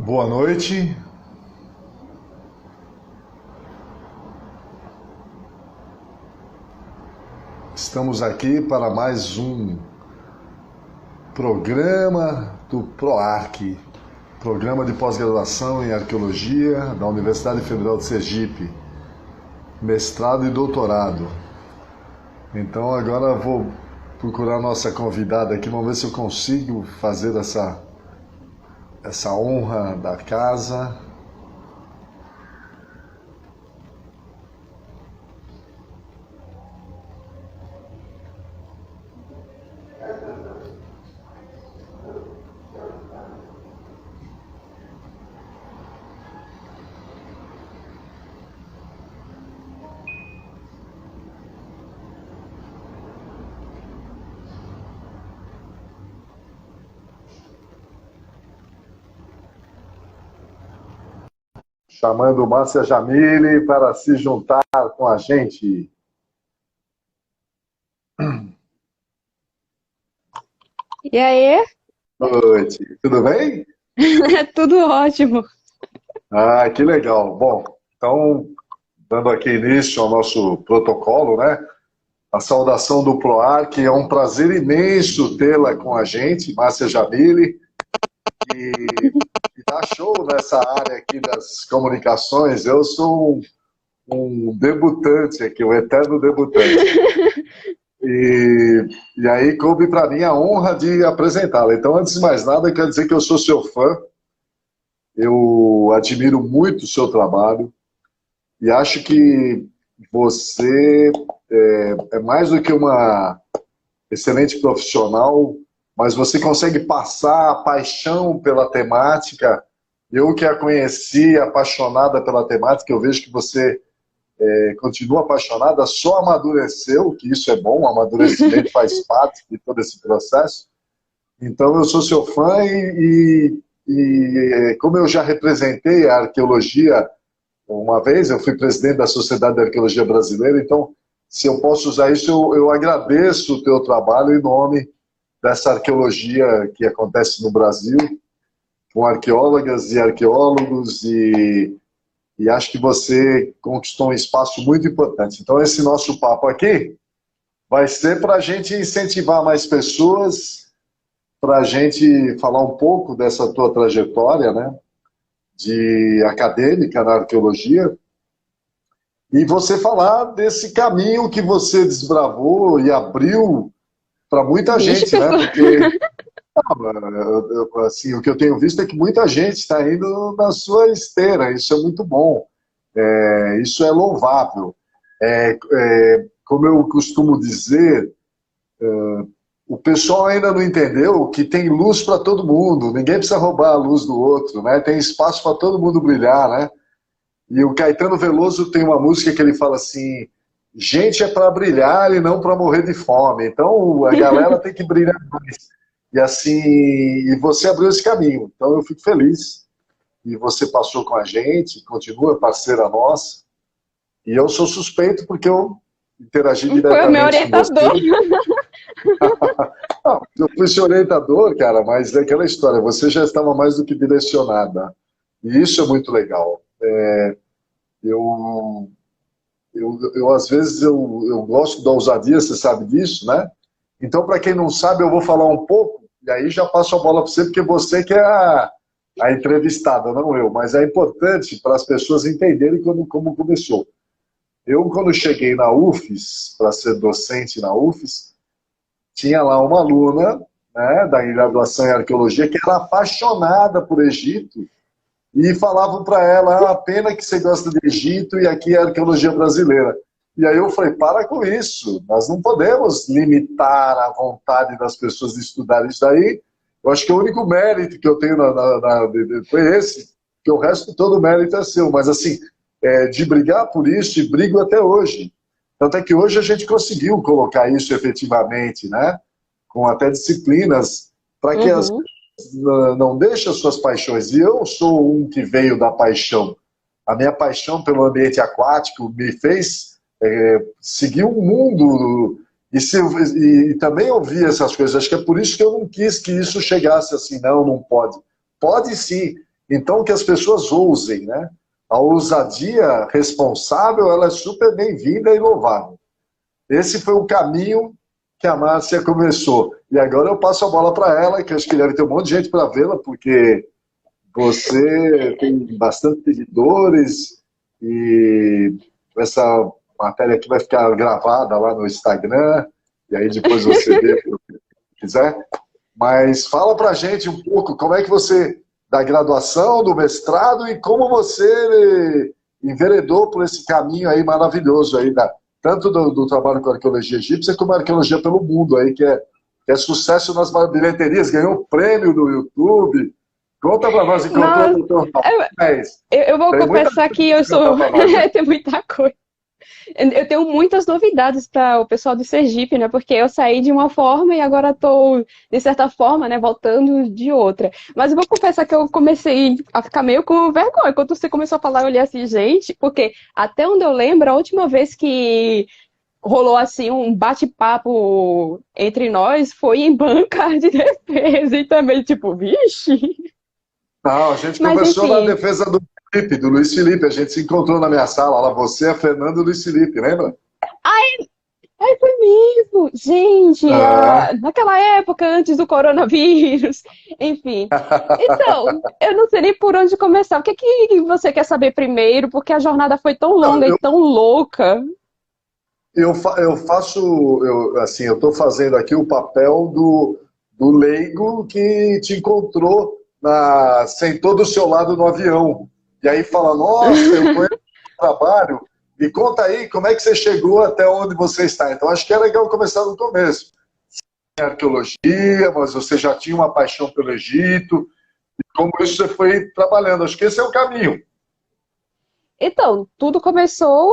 Boa noite. Estamos aqui para mais um programa do PROARC, Programa de Pós-Graduação em Arqueologia da Universidade Federal de Sergipe, mestrado e doutorado. Então agora vou procurar a nossa convidada aqui, vamos ver se eu consigo fazer essa honra da casa. Chamando Márcia Jamile para se juntar com a gente. E aí? Boa noite. Tudo bem? Tudo ótimo. Ah, que legal. Bom, então, dando aqui início ao nosso protocolo, né? A saudação do PROARC, é um prazer imenso tê-la com a gente, Márcia Jamile, e dá show nessa área aqui das comunicações. Eu sou um debutante aqui, um eterno debutante. E aí coube para mim a honra de apresentá-la. Então, antes de mais nada, eu quero dizer que eu sou seu fã, eu admiro muito o seu trabalho e acho que você é mais do que uma excelente profissional, mas você consegue passar a paixão pela temática. Eu que a conheci apaixonada pela temática, eu vejo que você continua apaixonada, só amadureceu, que isso é bom, o amadurecimento faz parte de todo esse processo. Então eu sou seu fã e como eu já representei a arqueologia uma vez, eu fui presidente da Sociedade de Arqueologia Brasileira, então se eu posso usar isso, eu agradeço o teu trabalho em nome dessa arqueologia que acontece no Brasil, com arqueólogas e arqueólogos, e acho que você conquistou um espaço muito importante. Então esse nosso papo aqui vai ser para a gente incentivar mais pessoas, para a gente falar um pouco dessa tua trajetória, né, de acadêmica na arqueologia, e você falar desse caminho que você desbravou e abriu para muita Vixe, gente, né? pessoal. Porque assim, o que eu tenho visto é que muita gente está indo na sua esteira, isso é muito bom, isso é louvável. Como eu costumo dizer, o pessoal ainda não entendeu que tem luz para todo mundo, ninguém precisa roubar a luz do outro, né? Tem espaço para todo mundo brilhar, né? E o Caetano Veloso tem uma música que ele fala assim: gente é para brilhar e não para morrer de fome. Então a galera tem que brilhar mais. E assim, e você abriu esse caminho. Então eu fico feliz. E você passou com a gente, continua parceira nossa. E eu sou suspeito porque eu interagi Foi o meu diretamente com você. orientador. Não, eu fui seu orientador, cara, mas é aquela história, você já estava mais do que direcionada. E isso é muito legal. Eu, às vezes, eu gosto da ousadia, você sabe disso, né? Então, para quem não sabe, eu vou falar um pouco, e aí já passo a bola para você, porque você que é a entrevistada, não eu. Mas é importante para as pessoas entenderem como começou. Eu, quando cheguei na UFES, para ser docente na UFES, tinha lá uma aluna, né, da graduação em arqueologia que era apaixonada por Egito e falavam para ela: a pena que você gosta de Egito e aqui é a arqueologia brasileira. E aí eu falei: para com isso, nós não podemos limitar a vontade das pessoas de estudar isso daí. Eu acho que o único mérito que eu tenho foi esse, que o resto todo o mérito é seu, mas assim, de brigar por isso, e brigo até hoje. Tanto é que hoje a gente conseguiu colocar isso efetivamente, né? Com até disciplinas, para que as Uhum. não deixem as suas paixões. E eu sou um que veio da paixão. A minha paixão pelo ambiente aquático me fez seguir um mundo e também ouvir essas coisas. Acho que é por isso que eu não quis que isso chegasse assim, não pode. Pode sim. Então, que as pessoas ousem, né? A ousadia responsável, ela é super bem-vinda e louvável. Esse foi o caminho que a Márcia começou. E agora eu passo a bola para ela, que acho que deve ter um monte de gente para vê-la, porque você tem bastante seguidores e essa matéria aqui vai ficar gravada lá no Instagram, e aí depois você vê o que quiser. Mas fala pra gente um pouco como é que você, da graduação, do mestrado, e como você enveredou por esse caminho aí maravilhoso aí, tanto do trabalho com arqueologia egípcia, como arqueologia pelo mundo aí, que é sucesso nas bilheterias, ganhou prêmio no YouTube. Conta pra nós, encontrou Nossa, no teu eu vou Tem muita confessar coisa que eu pra contar sou. pra nós, né? Tem muita coisa. Eu tenho muitas novidades para o pessoal do Sergipe, né? Porque eu saí de uma forma e agora estou, de certa forma, né, voltando de outra. Mas eu vou confessar que eu comecei a ficar meio com vergonha. Quando você começou a falar, eu olhei assim, gente, porque até onde eu lembro, a última vez que rolou assim um bate-papo entre nós foi em banca de defesa e também, tipo, vixe. Não, a gente Mas começou na enfim. defesa do Felipe, do Luiz Felipe. A gente se encontrou na minha sala, lá você, a Fernanda e o Luiz Felipe, lembra? Ai, foi mesmo! Gente, Ah, naquela época, antes do coronavírus, enfim. Então, eu não sei nem por onde começar. O que que você quer saber primeiro? Porque a jornada foi tão não, longa e tão louca. eu faço, assim, eu estou fazendo aqui o papel do leigo que te encontrou, sentou do seu lado no avião. E aí fala, nossa, eu conheço o trabalho. Me conta aí, como é que você chegou até onde você está? Então, acho que é legal começar no começo. Em arqueologia, mas você já tinha uma paixão pelo Egito. E como isso você foi trabalhando? Acho que esse é o caminho. Então, tudo começou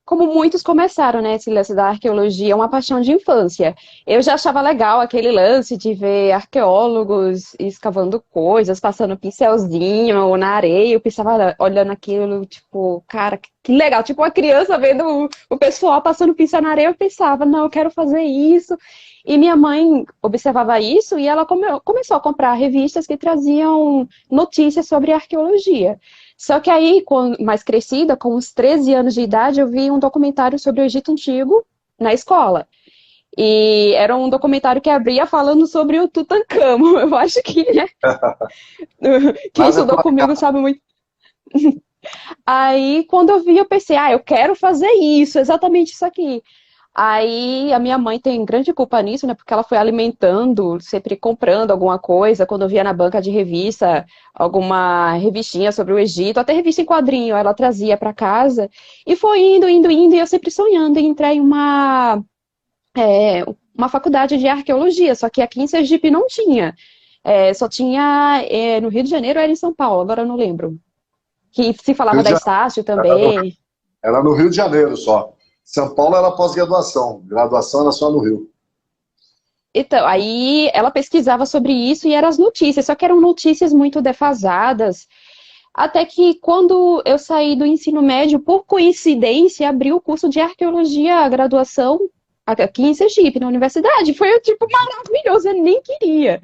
como muitos começaram, né? Esse lance da arqueologia, é uma paixão de infância. Eu já achava legal aquele lance de ver arqueólogos escavando coisas, passando pincelzinho na areia. Eu pensava, olhando aquilo, tipo, cara, que legal. Tipo, uma criança vendo o pessoal passando pincel na areia, eu pensava, não, eu quero fazer isso. E minha mãe observava isso e ela começou a comprar revistas que traziam notícias sobre arqueologia. Só que aí, mais crescida, com uns 13 anos de idade, eu vi um documentário sobre o Egito Antigo na escola. E era um documentário que abria falando sobre o Tutancâmon. Eu acho que, né, quem Nada estudou para comigo sabe muito. Aí, quando eu vi, eu pensei, eu quero fazer isso, exatamente isso aqui. Aí a minha mãe tem grande culpa nisso, né? Porque ela foi alimentando, sempre comprando alguma coisa. Quando eu via na banca de revista, alguma revistinha sobre o Egito, até revista em quadrinho, ela trazia para casa. E foi indo, indo, indo, e eu sempre sonhando em entrar em uma faculdade de arqueologia. Só que aqui em Sergipe não tinha. Só tinha no Rio de Janeiro, era em São Paulo, agora eu não lembro. Que se Rio falava de da Janeiro, Estácio era no, também. era no Rio de Janeiro só. São Paulo era pós-graduação. Graduação era só no Rio. Então, aí ela pesquisava sobre isso e eram as notícias, só que eram notícias muito defasadas. Até que quando eu saí do ensino médio, por coincidência, abri o curso de arqueologia, a graduação aqui em Sergipe, na universidade. Foi tipo maravilhoso, eu nem queria.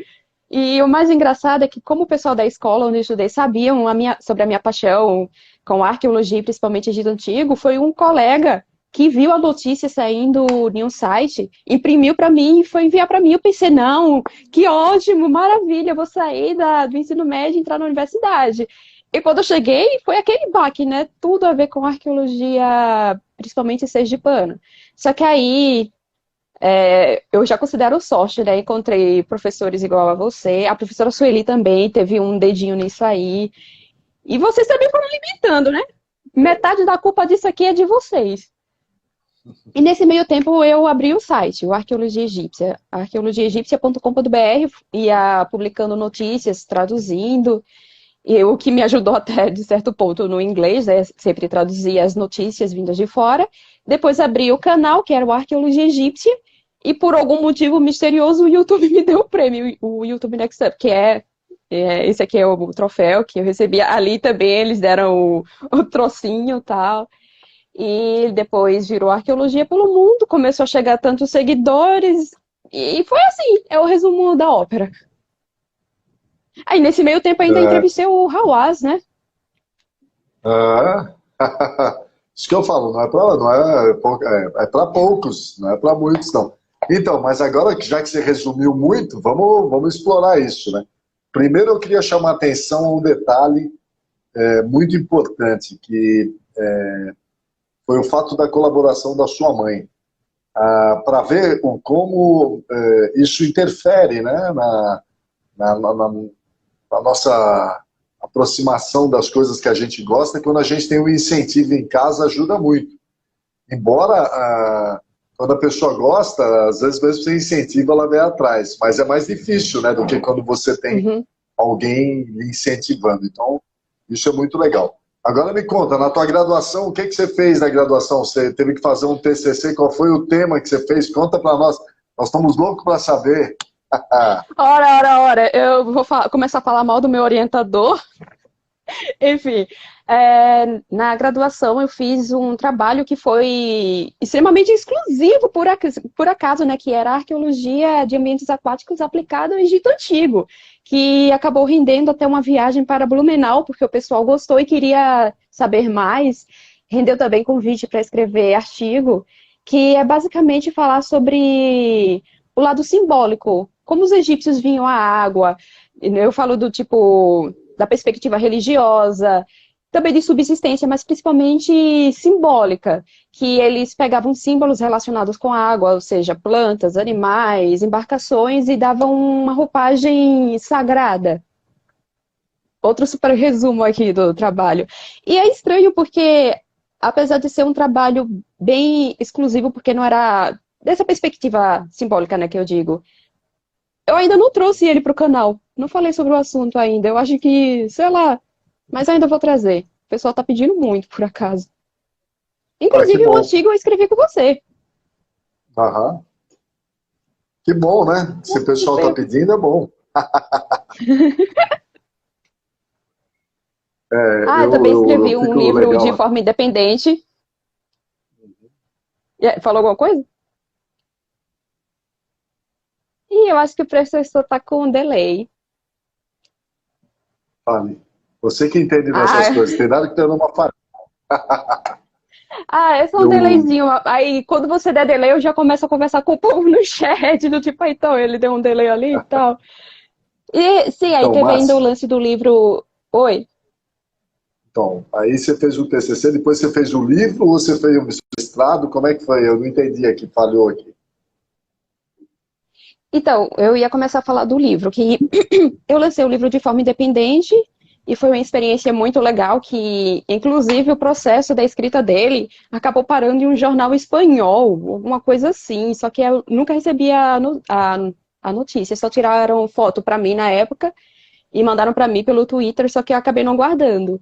E o mais engraçado é que, como o pessoal da escola onde eu estudei sabiam sobre a minha paixão com arqueologia, principalmente Egito Antigo, foi um colega que viu a notícia saindo em um site, imprimiu para mim e foi enviar para mim. Eu pensei, não, que ótimo, maravilha, eu vou sair do ensino médio e entrar na universidade. E quando eu cheguei, foi aquele baque, né? Tudo a ver com arqueologia, principalmente sergipana. Só que aí eu já considero sorte, né? Encontrei professores igual a você. A professora Sueli também teve um dedinho nisso aí. E vocês também foram alimentando, né? Metade da culpa disso aqui é de vocês. E nesse meio tempo eu abri o site, o Arqueologia Egípcia, arqueologiaegípcia.com.br, ia publicando notícias, traduzindo, e o que me ajudou até, de certo ponto, no inglês, né? Sempre traduzia as notícias vindas de fora. Depois abri o canal, que era o Arqueologia Egípcia, e por algum motivo misterioso o YouTube me deu o prêmio, o YouTube Next Up, que esse aqui é o troféu que eu recebi. Ali também eles deram o trocinho e tal. E depois virou Arqueologia pelo Mundo, começou a chegar tantos seguidores, e foi assim, é o resumo da ópera. Aí, nesse meio tempo, ainda É, entrevistei o Hawaz, né? é. Isso que eu falo, é para poucos, não é para muitos, não. Então, mas agora, já que você resumiu muito, vamos explorar isso, né? Primeiro, eu queria chamar a atenção a um detalhe muito importante, que foi o fato da colaboração da sua mãe, para ver como isso interfere, né, na, na- na- na nossa aproximação das coisas que a gente gosta. Quando a gente tem um incentivo em casa, ajuda muito. Embora, quando a pessoa gosta, às vezes mesmo você incentiva, ela vem atrás. Mas é mais difícil, né, do que quando você tem Uhum. alguém lhe incentivando. Então, isso é muito legal. Agora me conta, na tua graduação, o que que você fez na graduação? Você teve que fazer um TCC, qual foi o tema que você fez? Conta para nós. Nós estamos loucos para saber. Ora, eu vou começar a falar mal do meu orientador. Enfim, na graduação eu fiz um trabalho que foi extremamente exclusivo, por acaso, né, que era a arqueologia de ambientes aquáticos aplicada ao Egito Antigo, que acabou rendendo até uma viagem para Blumenau, porque o pessoal gostou e queria saber mais. Rendeu também convite para escrever artigo, que é basicamente falar sobre o lado simbólico, como os egípcios vinham à água. Eu falo do tipo da perspectiva religiosa, também de subsistência, mas principalmente simbólica, que eles pegavam símbolos relacionados com a água, ou seja, plantas, animais, embarcações, e davam uma roupagem sagrada. Outro super resumo aqui do trabalho. E é estranho porque, apesar de ser um trabalho bem exclusivo, porque não era dessa perspectiva simbólica, né, que eu digo, eu ainda não trouxe ele para o canal. Não falei sobre o assunto ainda. Eu acho que, sei lá, mas ainda vou trazer. O pessoal tá pedindo muito, por acaso. Ah, que Inclusive, o bom. artigo eu escrevi com você. Aham. Que bom, né? Se o pessoal está pedindo, é bom. Ah, eu também Eu escrevi um fico livro de legal. forma independente. Falou alguma coisa? Ih, eu acho que o professor tá com um delay. Fale. Você que entende dessas Ah, coisas, tem nada que ter uma falha. é só um Eu, delayzinho. Aí, quando você der delay, eu já começo a conversar com o povo no chat, do tipo, então, ele deu um delay ali e tal. E, sim, aí então, teve ainda o Márcio, lance do livro. Oi? então, aí você fez o TCC, depois você fez o livro ou você fez o mestrado? Como é que foi? Eu não entendi aqui, falhou aqui. Então, eu ia começar a falar do livro, que eu lancei o livro de forma independente e foi uma experiência muito legal, que inclusive o processo da escrita dele acabou parando em um jornal espanhol, alguma coisa assim, só que eu nunca recebi a notícia, só tiraram foto para mim na época e mandaram para mim pelo Twitter, só que eu acabei não guardando.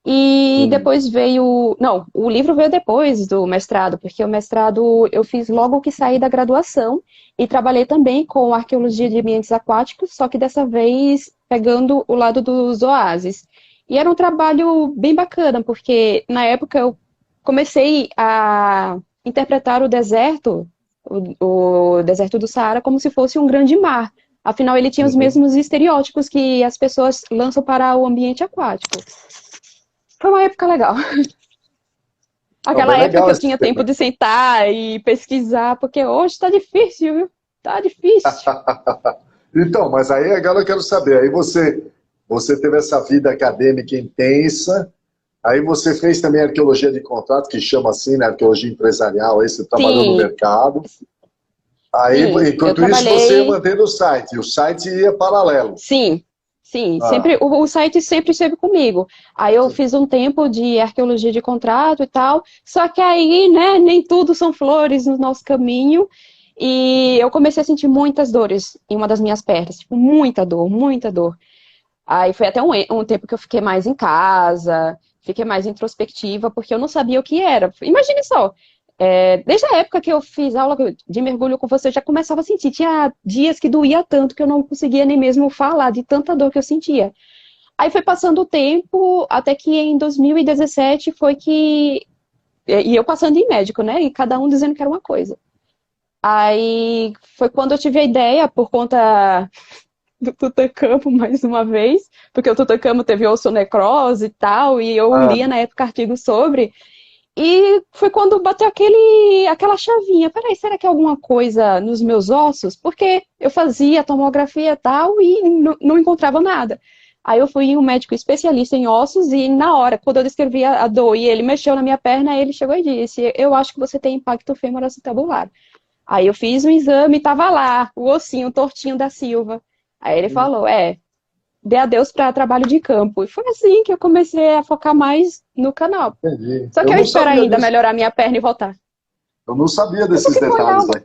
E Hum, depois veio. Não, o livro veio depois do mestrado, porque o mestrado eu fiz logo que saí da graduação e trabalhei também com arqueologia de ambientes aquáticos, só que dessa vez pegando o lado dos oásis. E era um trabalho bem bacana, porque na época eu comecei a interpretar o deserto, o deserto do Saara, como se fosse um grande mar. Afinal, ele tinha os uhum. mesmos estereótipos que as pessoas lançam para o ambiente aquático. Foi uma época legal. Não, Aquela bem época que legal eu esse tinha tempo tema. de sentar e pesquisar, porque hoje tá difícil, viu? Tá difícil. Então, mas aí agora eu quero saber, aí você teve essa vida acadêmica intensa, aí você fez também arqueologia de contrato, que chama assim, né, arqueologia empresarial, aí você trabalhou no Sim, mercado, aí sim. Eu enquanto isso você ia trabalhei. mantendo o site, e o site ia paralelo. Sim, sim. Ah, Sempre, o site sempre esteve comigo. Aí eu fiz um tempo de arqueologia de contrato e tal. Só que aí, né, nem tudo são flores no nosso caminho. E eu comecei a sentir muitas dores em uma das minhas pernas. Tipo, muita dor, muita dor. Aí foi até um tempo que eu fiquei mais em casa, fiquei mais introspectiva, porque eu não sabia o que era. Imagine só, desde a época que eu fiz aula de mergulho com você, eu já começava a sentir. Tinha dias que doía tanto que eu não conseguia nem mesmo falar de tanta dor que eu sentia. Aí foi passando o tempo, até que em 2017 foi que. E eu passando em médico, né? E cada um dizendo que era uma coisa. Aí foi quando eu tive a ideia, por conta do Tutankhamon mais uma vez, porque o Tutankhamon teve ossonecrose e tal, e eu Ah, lia na época artigos sobre, e foi quando bateu aquela chavinha. Peraí, será que é alguma coisa nos meus ossos? Porque eu fazia tomografia e tal e não encontrava nada. Aí eu fui em um médico especialista em ossos e na hora, quando eu descrevi a dor e ele mexeu na minha perna, ele chegou e disse, eu acho que você tem impacto femoroacetabular. Aí eu fiz um exame e tava lá, o ossinho tortinho da Silva. Aí ele falou, dê adeus para trabalho de campo. E foi assim que eu comecei a focar mais no canal. entendi. Só que Eu eu não espero sabia ainda disso. melhorar minha perna e voltar. Eu não sabia É desses porque foi detalhes algo. aí.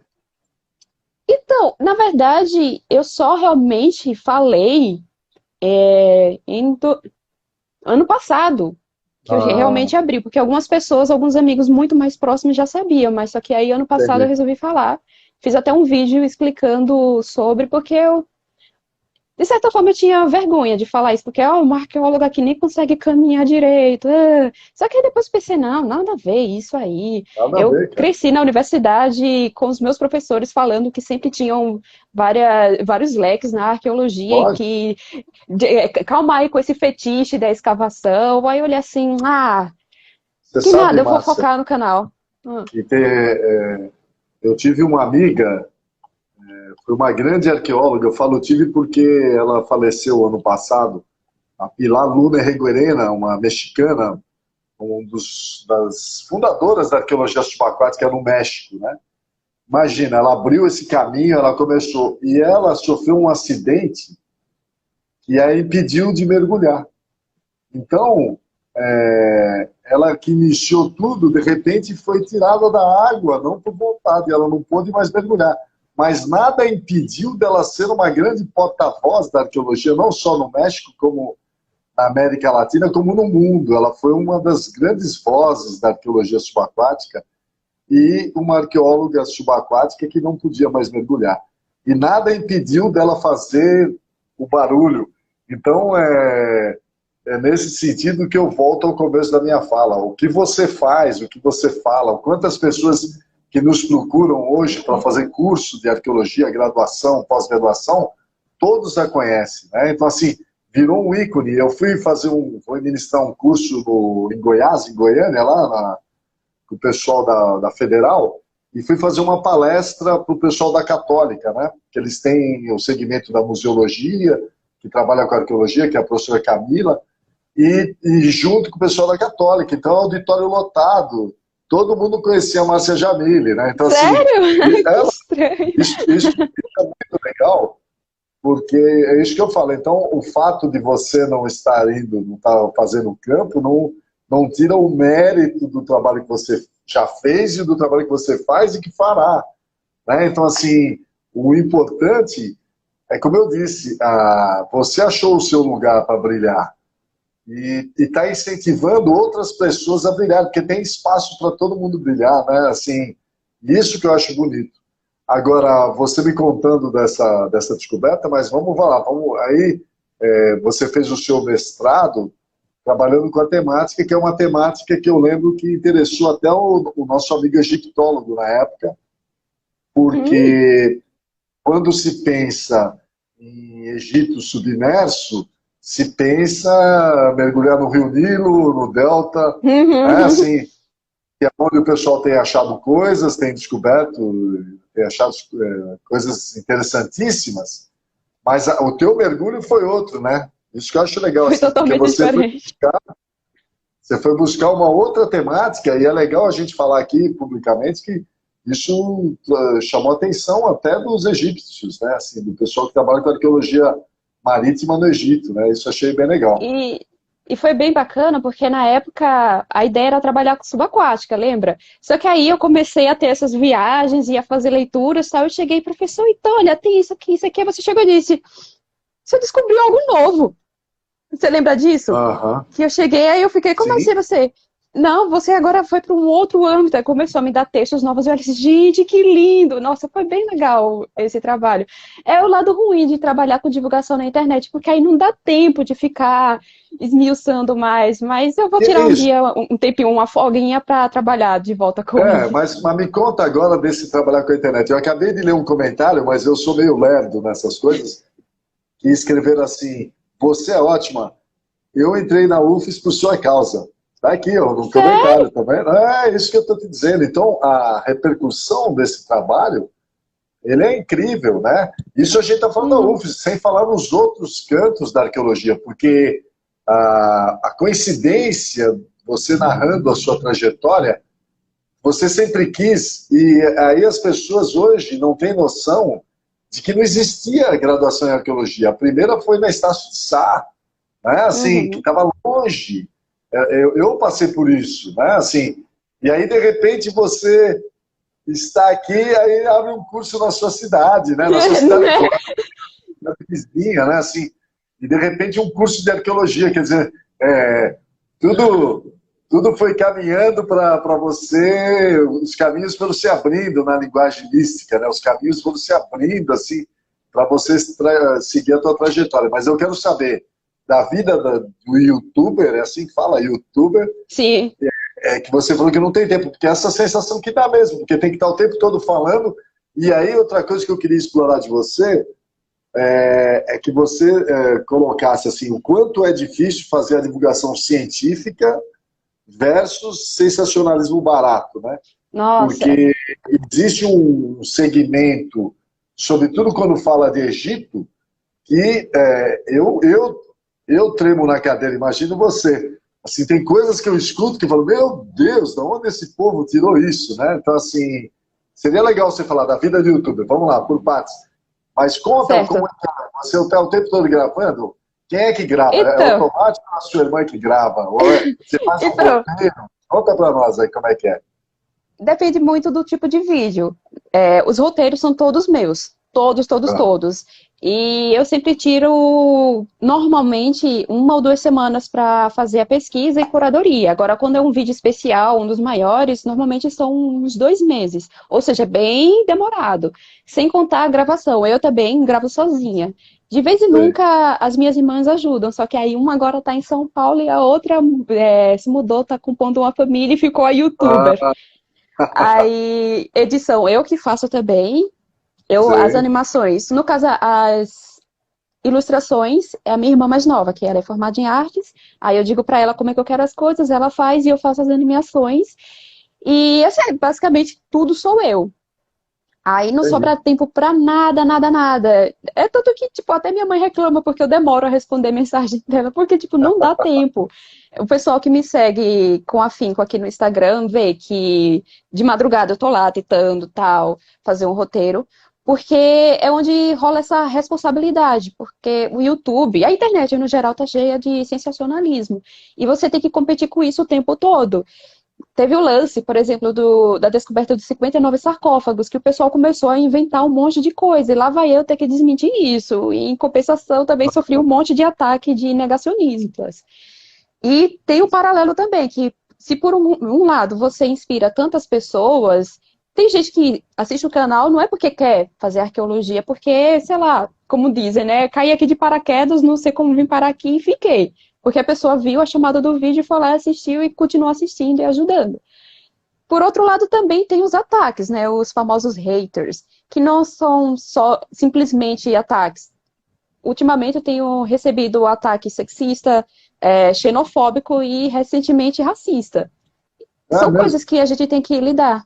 Então, na verdade, eu só realmente falei ano passado, que eu Ah, realmente abri, porque algumas pessoas, alguns amigos muito mais próximos já sabiam, mas só que aí ano passado eu entendi. resolvi falar. Fiz até um vídeo explicando sobre, porque eu de certa forma, eu tinha vergonha de falar isso, porque uma arqueóloga aqui nem consegue caminhar direito. Só que aí depois pensei, não, nada a ver isso aí. Nada a Eu ver, cara. cresci na universidade com os meus professores falando que sempre tinham vários leques na arqueologia e Lógico. que, calma aí com esse fetiche da escavação. Aí eu olhei assim, Você que sabe, nada, eu vou Márcia, focar no canal. que eu tive uma amiga, foi uma grande arqueóloga, eu falo tive porque ela faleceu ano passado, a Pilar Luna Reguerena, uma mexicana, das fundadoras da arqueologia subaquática no México, né? Imagina, ela abriu esse caminho, ela começou, e ela sofreu um acidente que a impediu de mergulhar. Então, ela que iniciou tudo, de repente foi tirada da água, não por vontade, ela não pôde mais mergulhar. Mas nada impediu dela ser uma grande porta-voz da arqueologia, não só no México, como na América Latina, como no mundo. Ela foi uma das grandes vozes da arqueologia subaquática e uma arqueóloga subaquática que não podia mais mergulhar. E nada impediu dela fazer o barulho. Então, é nesse sentido que eu volto ao começo da minha fala. O que você faz, o que você fala, quantas pessoas que nos procuram hoje para fazer curso de arqueologia, graduação, pós-graduação, todos a conhecem, né? Então, assim, virou um ícone. Eu fui ministrar um curso em Goiás, em Goiânia, com o pessoal da Federal, e fui fazer uma palestra para o pessoal da Católica, né? Que eles têm o segmento da museologia, que trabalha com arqueologia, que é a professora Camila, e junto com o pessoal da Católica. Então, auditório lotado. Todo mundo conhecia a Márcia Jamile, né? Então, assim, Sério? Que estranho. isso é muito legal, porque é isso que eu falo. Então, o fato de você não estar indo, não estar fazendo o campo, não tira o mérito do trabalho que você já fez e do trabalho que você faz e que fará, né? Então, assim, o importante é, como eu disse, você achou o seu lugar para brilhar e está incentivando outras pessoas a brilhar, porque tem espaço para todo mundo brilhar, né? Assim, isso que eu acho bonito. Agora, você me contando dessa descoberta, mas vamos lá, aí você fez o seu mestrado trabalhando com a temática, que é uma temática que eu lembro que interessou até o nosso amigo egiptólogo na época, Hum, porque quando se pensa em Egito submerso, se pensa mergulhar no Rio Nilo, no Delta, né? uhum. Assim, que é onde o pessoal tem achado coisas, tem descoberto, tem achado coisas interessantíssimas, mas o teu mergulho foi outro, né? Isso que eu acho legal, Foi assim, porque totalmente diferente. você foi buscar uma outra temática, e é legal a gente falar aqui publicamente que isso chamou a atenção até dos egípcios, né? Assim, do pessoal que trabalha com arqueologia marítima no Egito, né? Isso achei bem legal. E, e foi bem bacana, porque na época a ideia era trabalhar com subaquática, lembra? Só que aí eu comecei a ter essas viagens e a fazer leituras e tal. Eu cheguei, professor, então, olha, tem isso aqui, isso aqui. Aí você chegou e disse, você descobriu algo novo. Você lembra disso? Aham. Que eu cheguei, aí eu fiquei, como Sim. assim você? Não, você agora foi para um outro âmbito, aí começou a me dar textos novos, eu disse, gente, que lindo! Nossa, foi bem legal esse trabalho. É o lado ruim de trabalhar com divulgação na internet, porque aí não dá tempo de ficar esmiuçando mais, mas eu vou E tirar um isso. dia, um tempinho, uma folguinha para trabalhar de volta com ele. Mas me conta agora desse trabalhar com a internet. Eu acabei de ler um comentário, mas eu sou meio lerdo nessas coisas. que escreveram assim: você é ótima, eu entrei na UFES por sua causa. Está aqui, ó, no Sério? comentário, tá vendo? É isso que eu estou te dizendo. Então, a repercussão desse trabalho, ele é incrível, né? Isso a gente está falando da Uhum. UFES, sem falar nos outros cantos da arqueologia, porque a coincidência, você narrando a sua trajetória, você sempre quis, e aí as pessoas hoje não têm noção de que não existia graduação em arqueologia. A primeira foi na Estácio de Sá, né? Assim, que Uhum. estava longe. Eu passei por isso, né? Assim, e aí, de repente, você está aqui, aí abre um curso na sua cidade, né? Na sua cidade vizinha, né? Assim, e de repente um curso de arqueologia, quer dizer, é, tudo, tudo foi caminhando para você, os caminhos foram se abrindo na linguagem mística, né? Os caminhos foram se abrindo, assim, para você seguir a tua trajetória. Mas eu quero saber da vida do youtuber, é assim que fala, youtuber, Sim, que você falou que não tem tempo, porque é essa sensação que dá mesmo, porque tem que estar o tempo todo falando. E aí, outra coisa que eu queria explorar de você que você colocasse assim, o quanto é difícil fazer a divulgação científica versus sensacionalismo barato, né? nossa. Porque existe um segmento, sobretudo quando fala de Egito, que eu tremo na cadeira, imagino você. Assim, tem coisas que eu escuto que eu falo, meu Deus, de onde esse povo tirou isso, né? Então, assim, seria legal você falar da vida do youtuber. Vamos lá, por partes. Mas conta como Certo. é que é. Você está o tempo todo gravando? Quem é que grava? É Então, automático ou a sua irmã que grava? Ou você faz um então, roteiro? Conta para nós aí como é que é. depende muito do tipo de vídeo. Os roteiros são todos meus. Todos, todos, Ah, todos. E eu sempre tiro, normalmente, 1 ou 2 semanas para fazer a pesquisa e curadoria. Agora, quando é um vídeo especial, um dos maiores, normalmente são uns 2 meses. Ou seja, é bem demorado. Sem contar a gravação. Eu também gravo sozinha. De vez em sei. nunca, as minhas irmãs ajudam. Só que aí uma agora está em São Paulo e a outra se mudou, está compondo uma família e ficou a youtuber. Ah, Aí, edição, eu que faço também. As sei. animações. No caso, as ilustrações, é a minha irmã mais nova, que ela é formada em artes. Aí eu digo pra ela como é que eu quero as coisas, ela faz e eu faço as animações. E, assim, basicamente, tudo sou eu. Aí não Entendi. sobra tempo pra nada, nada, nada. É tanto que, tipo, até minha mãe reclama porque eu demoro a responder mensagem dela, porque, tipo, não dá tempo. O pessoal que me segue com afinco aqui no Instagram vê que de madrugada eu tô lá tentando, tal, fazer um roteiro, porque é onde rola essa responsabilidade, porque o YouTube, a internet no geral tá cheia de sensacionalismo, e você tem que competir com isso o tempo todo. Teve o lance, por exemplo, da descoberta dos 59 sarcófagos, que o pessoal começou a inventar um monte de coisa, e lá vai eu ter que desmentir isso. E, em compensação, também sofri um monte de ataque de negacionistas. E tem o paralelo também, que se por um lado você inspira tantas pessoas, tem gente que assiste o canal não é porque quer fazer arqueologia, é porque, sei lá, como dizem, né? Caí aqui de paraquedas, não sei como vim parar aqui e fiquei. Porque a pessoa viu a chamada do vídeo e foi lá, assistiu e continuou assistindo e ajudando. Por outro lado, também tem os ataques, né? Os famosos haters, que não são só simplesmente ataques. Ultimamente eu tenho recebido ataque sexista, xenofóbico e recentemente racista. É São mesmo? coisas que a gente tem que lidar.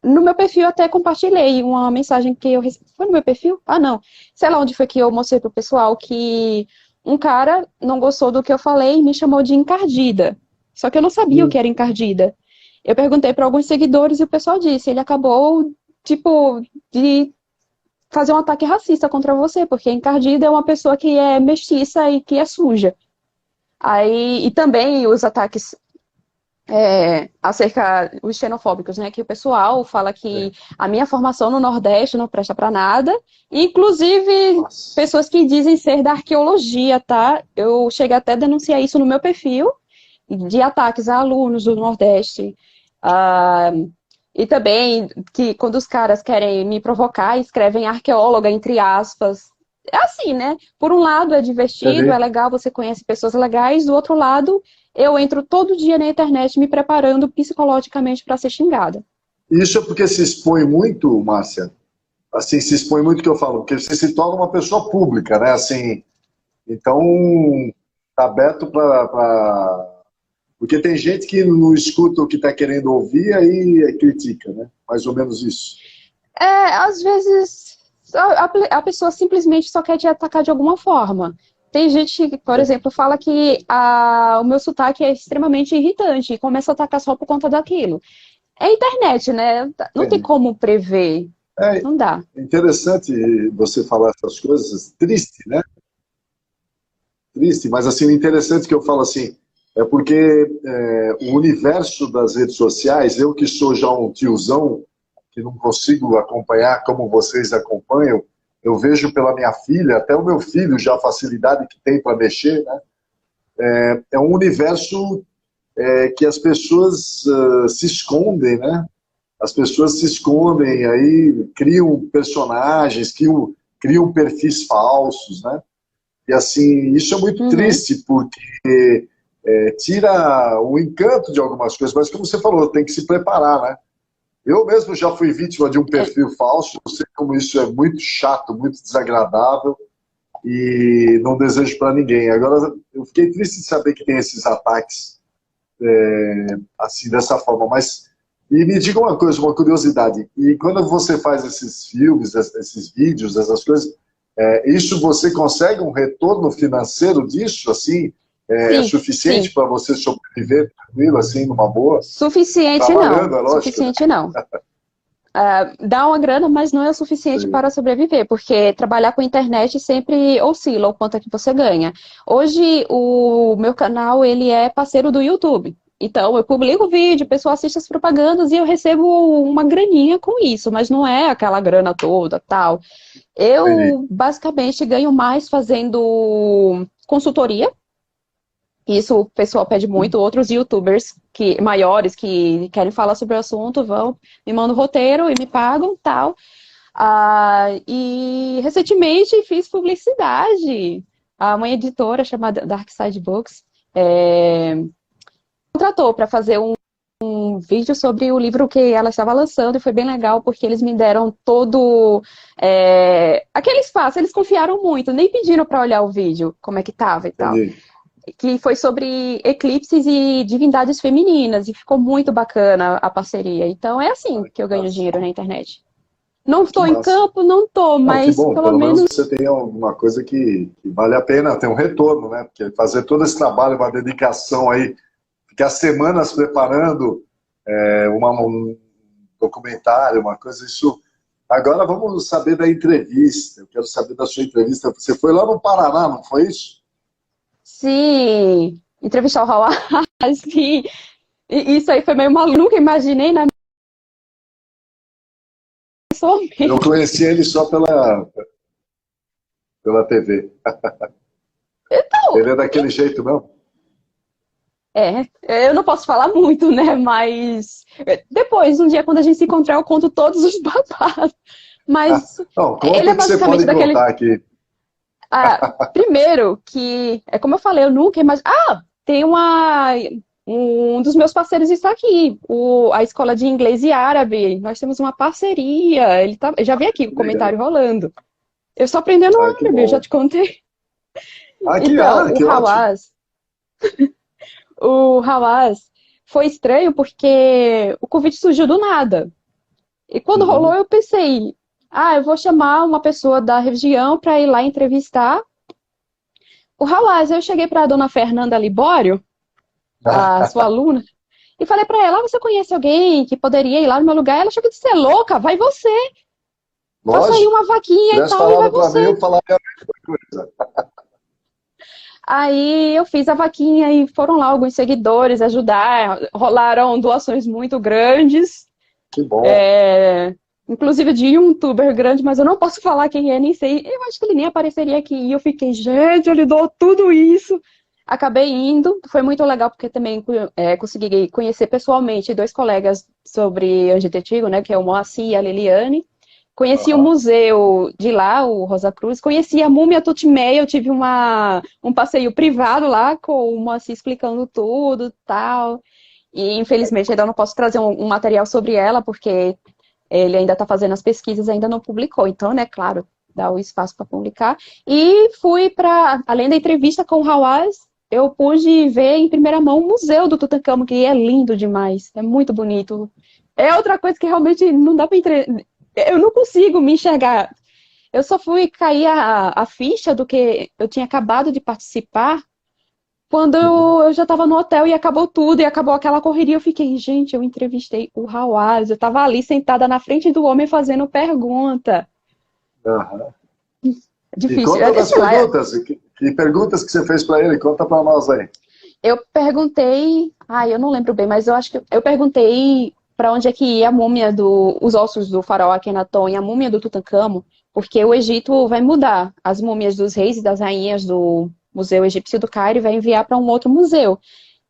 No meu perfil eu até compartilhei uma mensagem que eu recebi. Foi no meu perfil? Ah, não. Sei lá onde foi que eu mostrei pro pessoal que um cara não gostou do que eu falei e me chamou de encardida. Só que eu não sabia o Hum. que era encardida. Eu perguntei para alguns seguidores e o pessoal disse, ele acabou, tipo, de fazer um ataque racista contra você, porque encardida é uma pessoa que é mestiça e que é suja. Aí, e também os ataques acerca os xenofóbicos, né? Que o pessoal fala É. que a minha formação no Nordeste não presta para nada, inclusive Nossa. pessoas que dizem ser da arqueologia, tá? Eu cheguei até a denunciar isso no meu perfil de ataques a alunos do Nordeste. Ah, e também que quando os caras querem me provocar, escrevem arqueóloga entre aspas. É assim, né? Por um lado é divertido, é Entendi. legal, você conhece pessoas legais, do outro lado, eu entro todo dia na internet me preparando psicologicamente para ser xingada. Isso é porque se expõe muito, Márcia, assim, se expõe muito o que eu falo, porque você se torna uma pessoa pública, né? Assim, então, tá aberto para... Porque tem gente que não escuta o que está querendo ouvir, aí critica, né? Mais ou menos isso. Às vezes a pessoa simplesmente só quer te atacar de alguma forma. Tem gente que, por exemplo, fala que o meu sotaque é extremamente irritante e começa a atacar só por conta daquilo. É internet, né? Não tem Entendi. como prever. É Não dá. interessante você falar essas coisas. Triste, né? Triste, mas assim, o interessante que eu falo assim, é porque o universo das redes sociais, eu que sou já um tiozão, que não consigo acompanhar como vocês acompanham, eu vejo pela minha filha, até o meu filho já a facilidade que tem para mexer, né? É um universo que as pessoas se escondem, né? As pessoas se escondem, aí criam personagens, criam perfis falsos, né? E assim, isso é muito Uhum. triste, porque tira o encanto de algumas coisas, mas como você falou, tem que se preparar, né? Eu mesmo já fui vítima de um É, perfil falso, eu sei como isso é muito chato, muito desagradável, e não desejo para ninguém. Agora, eu fiquei triste de saber que tem esses ataques assim, dessa forma, mas... E me diga uma coisa, uma curiosidade, e quando você faz esses filmes, esses vídeos, essas coisas, isso você consegue um retorno financeiro disso, assim, é sim, suficiente sim. para você sobreviver tranquilo, assim, numa boa? Suficiente não. Trabalhando, é lógico, né? Suficiente não. Dá uma grana, mas não é o suficiente Sim, para sobreviver, porque trabalhar com internet sempre oscila o quanto é que você ganha. Hoje, o meu canal, ele é parceiro do YouTube. Então, eu publico vídeo, o pessoal assiste as propagandas e eu recebo uma graninha com isso, mas não é aquela grana toda, tal. entendi. Eu, basicamente, ganho mais fazendo consultoria. Isso o pessoal pede muito. Outros YouTubers maiores que querem falar sobre o assunto vão, me mandam roteiro e me pagam, tal. E recentemente fiz publicidade. Uma editora chamada Dark Side Books contratou para fazer um vídeo sobre o livro que ela estava lançando e foi bem legal porque eles me deram todo aquele espaço. Eles confiaram muito, nem pediram para olhar o vídeo, como é que tava e tal. Entendi. Que foi sobre eclipses e divindades femininas, e ficou muito bacana a parceria. Então é assim Ah, que eu que ganho massa. dinheiro na internet. Não Que estou em massa. campo, não estou, Não, que mas bom, pelo pelo menos menos você tem alguma coisa que vale a pena, tem um retorno, né? Porque fazer todo esse trabalho, uma dedicação aí, ficar semanas preparando um documentário, uma coisa, isso... Agora vamos saber da entrevista, eu quero saber da sua entrevista. Você foi lá no Paraná, não foi isso? sim, entrevistar o Howard, sim. E isso aí foi meio maluco, nunca imaginei na pessoa Eu mesmo. conheci ele só pela TV. Então, Ele é daquele jeito mesmo? eu não posso falar muito, né? Mas depois, um dia, quando a gente se encontrar, eu conto todos os babados. Mas Não, ele conta é o que você basicamente pode daquele. contar aqui. Primeiro, que, é como eu falei, eu nunca imaginei. Tem um dos meus parceiros está aqui, a escola de inglês e árabe. Nós temos uma parceria. Eu já vi aqui o Legal. comentário rolando. Eu estou aprendendo Ah, que árabe, eu já bom. te contei. Então, Ah, que ótimo. O Hawass foi estranho porque o convite surgiu do nada. E quando rolou, Uhum. eu pensei, eu vou chamar uma pessoa da região para ir lá entrevistar o Hawass. Eu cheguei para a dona Fernanda Libório, a sua aluna, e falei para ela: você conhece alguém que poderia ir lá no meu lugar? Ela achou que você é louca, vai você. Faça aí Lógico. uma Se vaquinha e tivesse tal, e vai falado para mim, você. eu falaria a mesma coisa. Aí eu fiz a vaquinha e foram lá alguns seguidores ajudar. Rolaram doações muito grandes. Que bom. É, inclusive de um youtuber grande, mas eu não posso falar quem é, nem sei. Eu acho que ele nem apareceria aqui. E eu fiquei, gente, ele deu tudo isso. Acabei indo, foi muito legal, porque também consegui conhecer pessoalmente dois colegas sobre Anjinho Antigo, né, que é o Moacir e a Liliane. Conheci o Aham. museu de lá, o Rosa Cruz. Conheci a Múmia Tutmé, eu tive um passeio privado lá com o Moacir explicando tudo e tal. E infelizmente ainda não posso trazer um material sobre ela, porque Ele ainda está fazendo as pesquisas, ainda não publicou. Então, né, claro, dá o espaço para publicar. E fui para, além da entrevista com o Hawass, eu pude ver em primeira mão o Museu do Tutancâmon, que é lindo demais, é muito bonito. É outra coisa que realmente não dá para eu não consigo me enxergar. Eu só fui cair a ficha do que eu tinha acabado de participar quando Uhum. eu já estava no hotel e acabou tudo, e acabou aquela correria. Eu fiquei, gente, eu entrevistei o Hawass, eu estava ali sentada na frente do homem fazendo pergunta. Aham. É E difícil. conta das Sei lá, perguntas. Que perguntas que você fez para ele? Conta para nós aí. eu perguntei, eu não lembro bem, mas eu acho que eu perguntei para onde é que ia a múmia os ossos do faraó Akenaton e a múmia do Tutancâmon, porque o Egito vai mudar as múmias dos reis e das rainhas do Museu Egípcio do Cairo e vai enviar para um outro museu.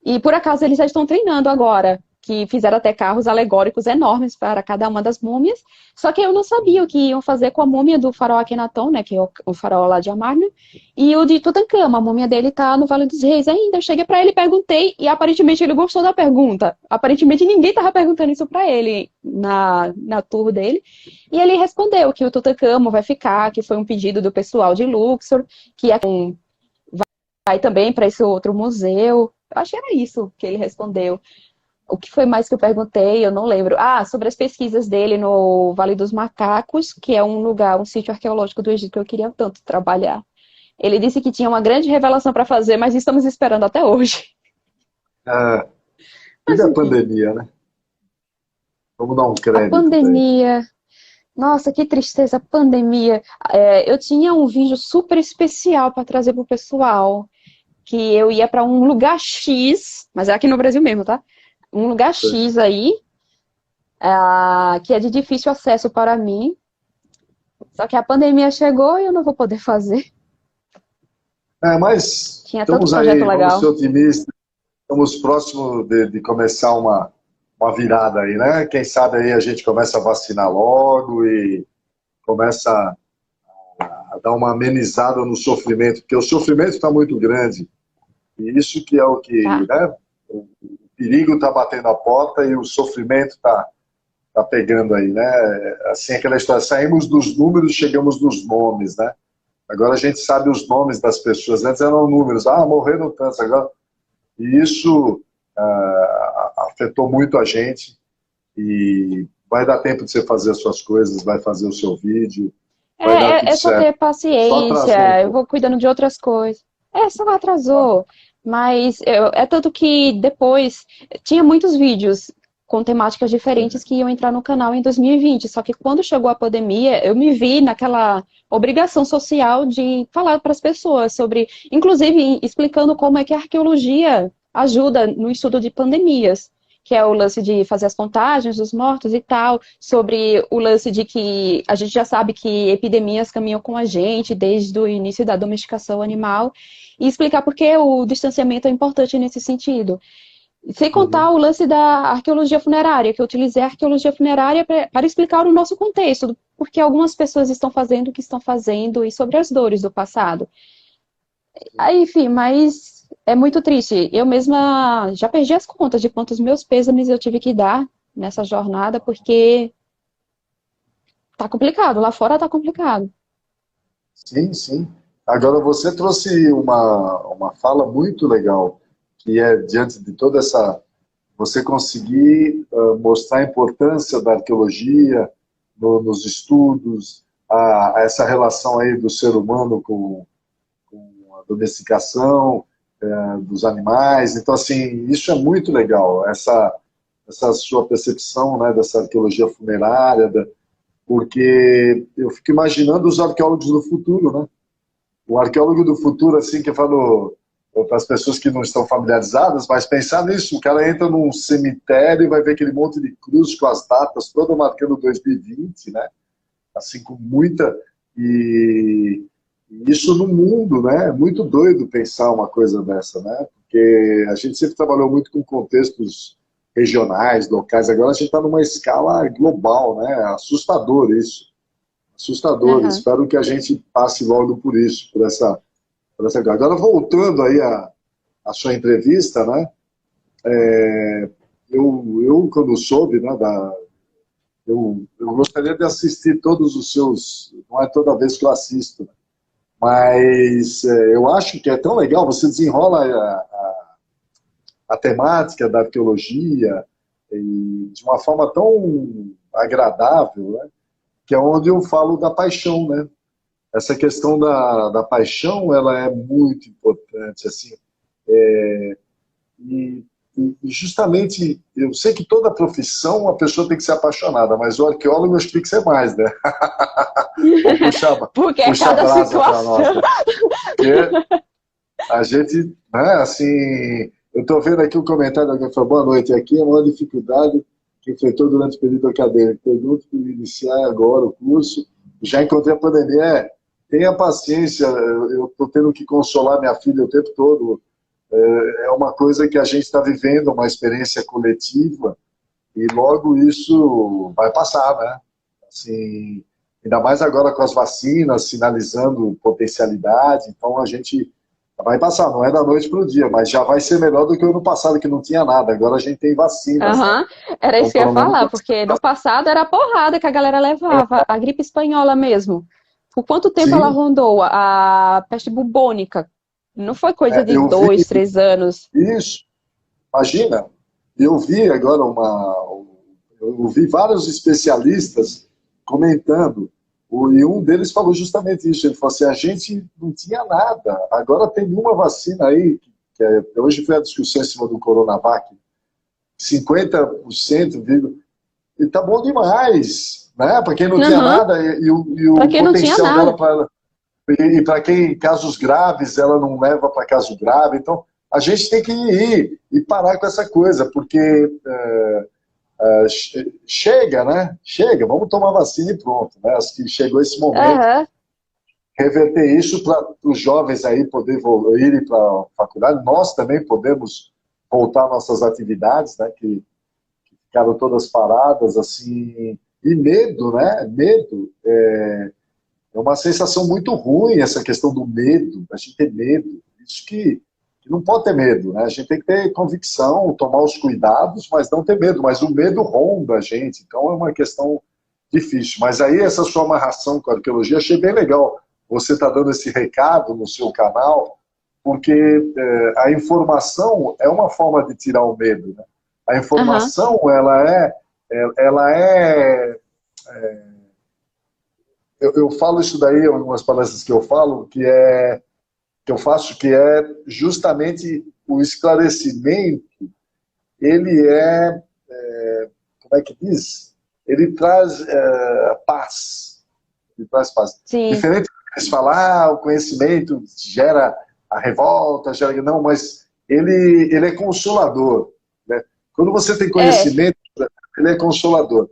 E por acaso eles já estão treinando agora, que fizeram até carros alegóricos enormes para cada uma das múmias. Só que eu não sabia o que iam fazer com a múmia do faraó Akenaton, né, que é o faraó lá de Amarna, e o de Tutancâmon. A múmia dele tá no Vale dos Reis ainda. Eu cheguei para ele, perguntei, e aparentemente ele gostou da pergunta. Aparentemente ninguém estava perguntando isso para ele na tour dele. E ele respondeu que o Tutancâmon vai ficar, que foi um pedido do pessoal de Luxor, que vai também para esse outro museu. Eu acho que era isso que ele respondeu. O que foi mais que eu perguntei? Eu não lembro. Sobre as pesquisas dele no Vale dos Macacos, que é um lugar, um sítio arqueológico do Egito que eu queria tanto trabalhar. Ele disse que tinha uma grande revelação para fazer, mas estamos esperando até hoje. Ah, e Mas da enfim, pandemia, né? Vamos dar um a crédito para ele. pandemia. Nossa, que tristeza, a pandemia. Eu tinha um vídeo super especial para trazer para o pessoal, que eu ia para um lugar X, mas é aqui no Brasil mesmo, tá? Um lugar X aí, que é de difícil acesso para mim. Só que a pandemia chegou e eu não vou poder fazer. Mas Tinha tanto estamos projeto aí, vamos ser legal. otimistas. Estamos próximos de começar uma virada aí, né? Quem sabe aí a gente começa a vacinar logo e começa a dar uma amenizada no sofrimento, porque o sofrimento está muito grande. E isso que é o que, Tá. né? O perigo está batendo a porta e o sofrimento tá pegando aí, né? Assim, aquela história, saímos dos números, chegamos nos nomes, né? Agora a gente sabe os nomes das pessoas. Antes eram números, morreram tantos. Agora, e isso afetou muito a gente. E vai dar tempo de você fazer as suas coisas, vai fazer o seu vídeo, vai dar tudo É só certo. ter Só atrasou um paciência, eu pouco. vou cuidando de outras coisas. Só atrasou. Mas é tanto que depois tinha muitos vídeos com temáticas diferentes que iam entrar no canal em 2020. Só que quando chegou a pandemia, eu me vi naquela obrigação social de falar para as pessoas sobre, inclusive explicando como é que a arqueologia ajuda no estudo de pandemias, que é o lance de fazer as contagens dos mortos e tal, sobre o lance de que a gente já sabe que epidemias caminham com a gente desde o início da domesticação animal, e explicar por que o distanciamento é importante nesse sentido. Sem contar Uhum. o lance da arqueologia funerária, que eu utilizei a arqueologia funerária para explicar o nosso contexto, porque algumas pessoas estão fazendo o que estão fazendo e sobre as dores do passado. Aí, enfim, mas é muito triste. Eu mesma já perdi as contas de quantos meus pêsames eu tive que dar nessa jornada, porque tá complicado, lá fora tá complicado. Sim, sim. Agora você trouxe uma fala muito legal, que é diante de toda essa. Você conseguir mostrar a importância da arqueologia nos estudos, essa relação aí do ser humano com a domesticação dos animais. Então, assim, isso é muito legal, essa sua percepção, né, dessa arqueologia funerária, porque eu fico imaginando os arqueólogos do futuro, né? O arqueólogo do futuro, assim, que eu falo para as pessoas que não estão familiarizadas, mas pensar nisso, o cara entra num cemitério e vai ver aquele monte de cruz com as datas toda marcando 2020, né? Assim, com muita... E isso no mundo, né? É muito doido pensar uma coisa dessa, né? Porque a gente sempre trabalhou muito com contextos regionais, locais, agora a gente está numa escala global, né? Assustador isso. Assustador. Uhum. Espero que a gente passe logo por isso, por essa... Agora, voltando aí à sua entrevista, né? Eu quando soube, né, eu gostaria de assistir todos os seus, não é toda vez que eu assisto, né? Mas eu acho que é tão legal, você desenrola a temática da arqueologia e de uma forma tão agradável, né? Que é onde eu falo da paixão, né? Essa questão da paixão, ela é muito importante, assim, e, e justamente, eu sei que toda profissão a pessoa tem que ser apaixonada, mas o arqueólogo acho que tem que ser mais, né? Vou puxar, Porque é puxar a cada brasa para situação. nós, né? Porque a gente, né, assim, eu estou vendo aqui um comentário de alguém que falou, boa noite, aqui é uma dificuldade que enfrentou durante o período acadêmico. Pergunto para iniciar agora o curso, já encontrei a pandemia. Tenha paciência, eu estou tendo que consolar minha filha o tempo todo. É uma coisa que a gente está vivendo, uma experiência coletiva, e logo isso vai passar, né? Assim, ainda mais agora com as vacinas sinalizando potencialidade, então a gente vai passar, não é da noite para o dia, mas já vai ser melhor do que o ano passado, que não tinha nada. Agora a gente tem vacinas, né? Aham, era Então, isso que eu ia pelo menos, falar, porque no passado era a porrada que a galera levava, a gripe espanhola mesmo. Por quanto tempo ela sim, rondou? A peste bubônica? Não foi coisa de eu vi 2, 3 anos. isso. Imagina, eu vi agora eu vi vários especialistas comentando, e um deles falou justamente isso. Ele falou assim: a gente não tinha nada, agora tem uma vacina aí, hoje foi a discussão em cima do Coronavac, 50%, e tá bom demais, né? Para quem não tinha Aham, nada, e pra o quem não tinha potencial nada. dela para. E para quem, em casos graves, ela não leva para caso grave. Então, a gente tem que ir e parar com essa coisa, porque chega, né? Chega, vamos tomar vacina e pronto, né? Acho que chegou esse momento. Aham, Reverter isso para os jovens aí poder irem para a faculdade. Nós também podemos voltar às nossas atividades, né? Que ficaram todas paradas, assim. E medo, né? Medo. É uma sensação muito ruim essa questão do medo, a gente ter medo. Isso que não pode ter medo, né? A gente tem que ter convicção, tomar os cuidados, mas não ter medo. Mas o medo ronda a gente, então é uma questão difícil. Mas aí essa sua amarração com a arqueologia, achei bem legal. Você está dando esse recado no seu canal, porque a informação é uma forma de tirar o medo, né? A aham, informação, ela é eu falo isso daí em algumas palestras que eu falo, que eu faço, que é justamente o esclarecimento, ele como é que diz? Ele traz paz. Ele traz paz. sim. Diferente do que eles falam, o conhecimento gera a revolta, gera... Não, mas ele é consolador, né? Quando você tem É, conhecimento, ele é consolador.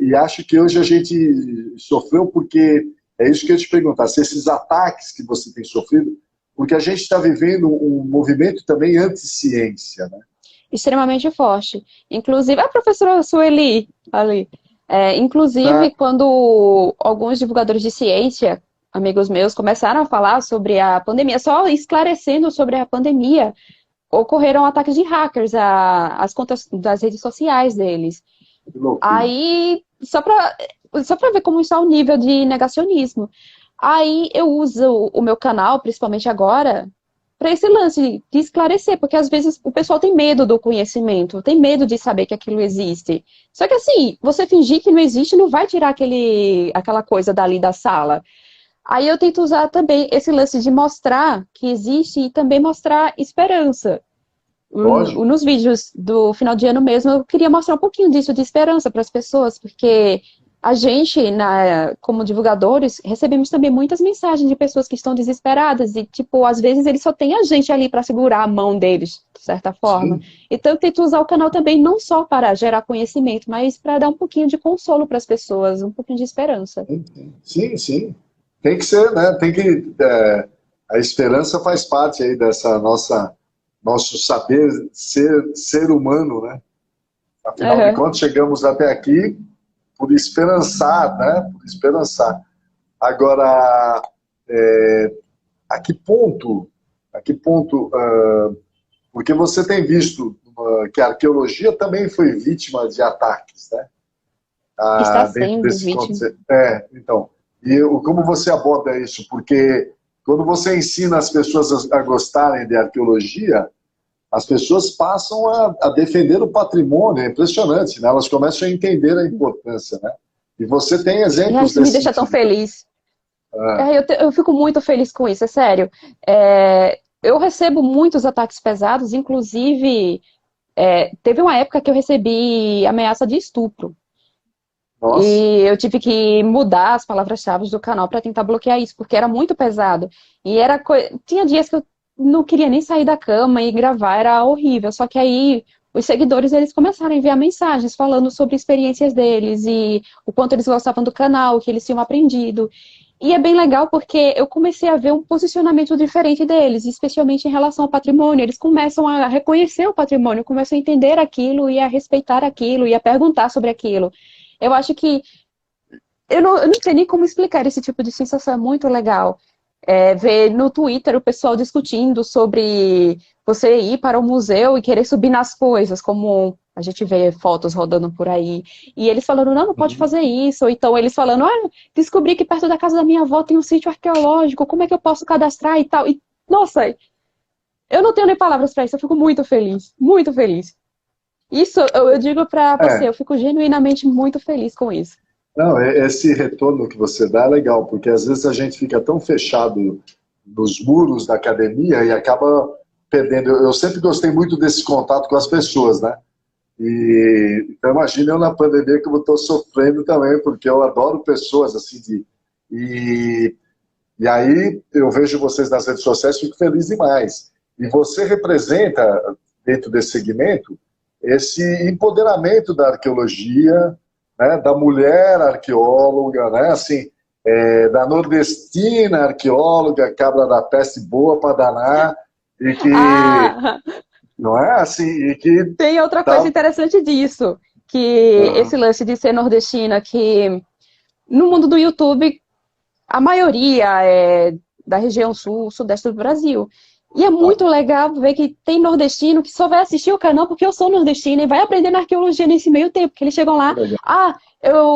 E acho que hoje a gente sofreu porque, é isso que eu ia te perguntar, se esses ataques que você tem sofrido, porque a gente está vivendo um movimento também anti-ciência, né? extremamente forte. Inclusive, a professora Sueli, ali. Tá? Inclusive, quando alguns divulgadores de ciência, amigos meus, começaram a falar sobre a pandemia, só esclarecendo sobre a pandemia, ocorreram ataques de hackers às contas das redes sociais deles. Que loucura. Aí, só para ver como está o nível de negacionismo. Aí eu uso o meu canal, principalmente agora, para esse lance de esclarecer, porque às vezes o pessoal tem medo do conhecimento, tem medo de saber que aquilo existe. Só que assim, você fingir que não existe não vai tirar aquela coisa dali da sala. Aí eu tento usar também esse lance de mostrar que existe e também mostrar esperança. Lógico. Nos vídeos do final de ano mesmo, eu queria mostrar um pouquinho disso de esperança para as pessoas, porque a gente, como divulgadores, recebemos também muitas mensagens de pessoas que estão desesperadas e, tipo, às vezes eles só têm a gente ali para segurar a mão deles, de certa forma. Sim, Então, eu tento usar o canal também não só para gerar conhecimento, mas para dar um pouquinho de consolo para as pessoas, um pouquinho de esperança. sim, sim. Tem que ser, né? Tem que. A esperança faz parte aí dessa nosso saber ser humano, né? Afinal de Aham. contas, chegamos até aqui por esperançar, né? Por esperançar. Agora, é, a que ponto, porque você tem visto que a arqueologia também foi vítima de ataques, né? Está dentro sendo desse vítima. contexto. Então, como você aborda isso? Porque quando você ensina as pessoas a gostarem de arqueologia, as pessoas passam a defender o patrimônio, é impressionante, né? Elas começam a entender a importância, né? E você tem E aí exemplos isso me desse deixa tão sentido. feliz. Ah, Eu fico muito feliz com isso, é sério. Eu recebo muitos ataques pesados, inclusive teve uma época que eu recebi ameaça de estupro. nossa, E eu tive que mudar as palavras-chave do canal para tentar bloquear isso, porque era muito pesado. E tinha dias que eu não queria nem sair da cama e gravar, era horrível. Só que aí os seguidores eles começaram a enviar mensagens falando sobre experiências deles e o quanto eles gostavam do canal, o que eles tinham aprendido. E é bem legal porque eu comecei a ver um posicionamento diferente deles, especialmente em relação ao patrimônio. Eles começam a reconhecer o patrimônio, começam a entender aquilo e a respeitar aquilo e a perguntar sobre aquilo. Eu acho que eu não sei nem como explicar esse tipo de sensação, é muito legal. Ver no Twitter o pessoal discutindo sobre você ir para o museu e querer subir nas coisas, como a gente vê fotos rodando por aí. E eles falando, não, não pode uhum. fazer isso. Ou então eles falando, descobri que perto da casa da minha avó tem um sítio arqueológico, como é que eu posso cadastrar e tal. E, nossa, eu não tenho nem palavras para isso, eu fico muito feliz, muito feliz. Isso eu digo para você, É, eu fico genuinamente muito feliz com isso. não, esse retorno que você dá é legal, porque às vezes a gente fica tão fechado nos muros da academia e acaba perdendo. Eu sempre gostei muito desse contato com as pessoas, né? Então imagina eu na pandemia como estou sofrendo também, porque eu adoro pessoas assim e, e aí eu vejo vocês nas redes sociais e fico feliz demais. E você representa, dentro desse segmento, esse empoderamento da arqueologia, né, da mulher arqueóloga, né, assim, da nordestina arqueóloga, cabra da peste boa para danar, e que, Ah, não é assim, e que tem outra coisa dá... interessante disso, que esse Uhum. lance de ser nordestina, que no mundo do YouTube, a maioria é da região sul, sudeste do Brasil. E é muito legal ver que tem nordestino que só vai assistir o canal porque eu sou nordestina e vai aprender na arqueologia nesse meio tempo, que eles chegam lá,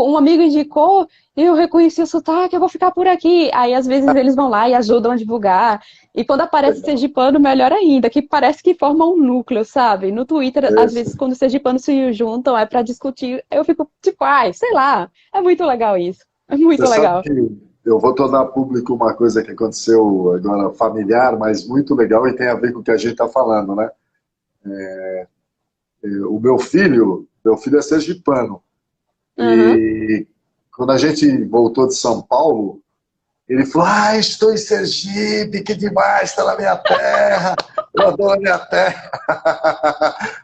um amigo indicou, eu reconheci o sotaque, eu vou ficar por aqui. Aí às vezes eles vão lá e ajudam a divulgar. E quando aparece Legal. sergipano, melhor ainda, que parece que forma um núcleo, sabe? No Twitter, às Isso. vezes, quando os sergipanos se juntam, é para discutir, eu fico tipo, ai, sei lá, é muito legal isso. É Você muito sabe legal. que eu vou tornar público uma coisa que aconteceu agora familiar, mas muito legal e tem a ver com o que a gente está falando, né? O meu filho é sergipano. Uhum. E quando a gente voltou de São Paulo, ele falou: Ah, estou em Sergipe, que demais, está na minha terra, eu adoro a minha terra.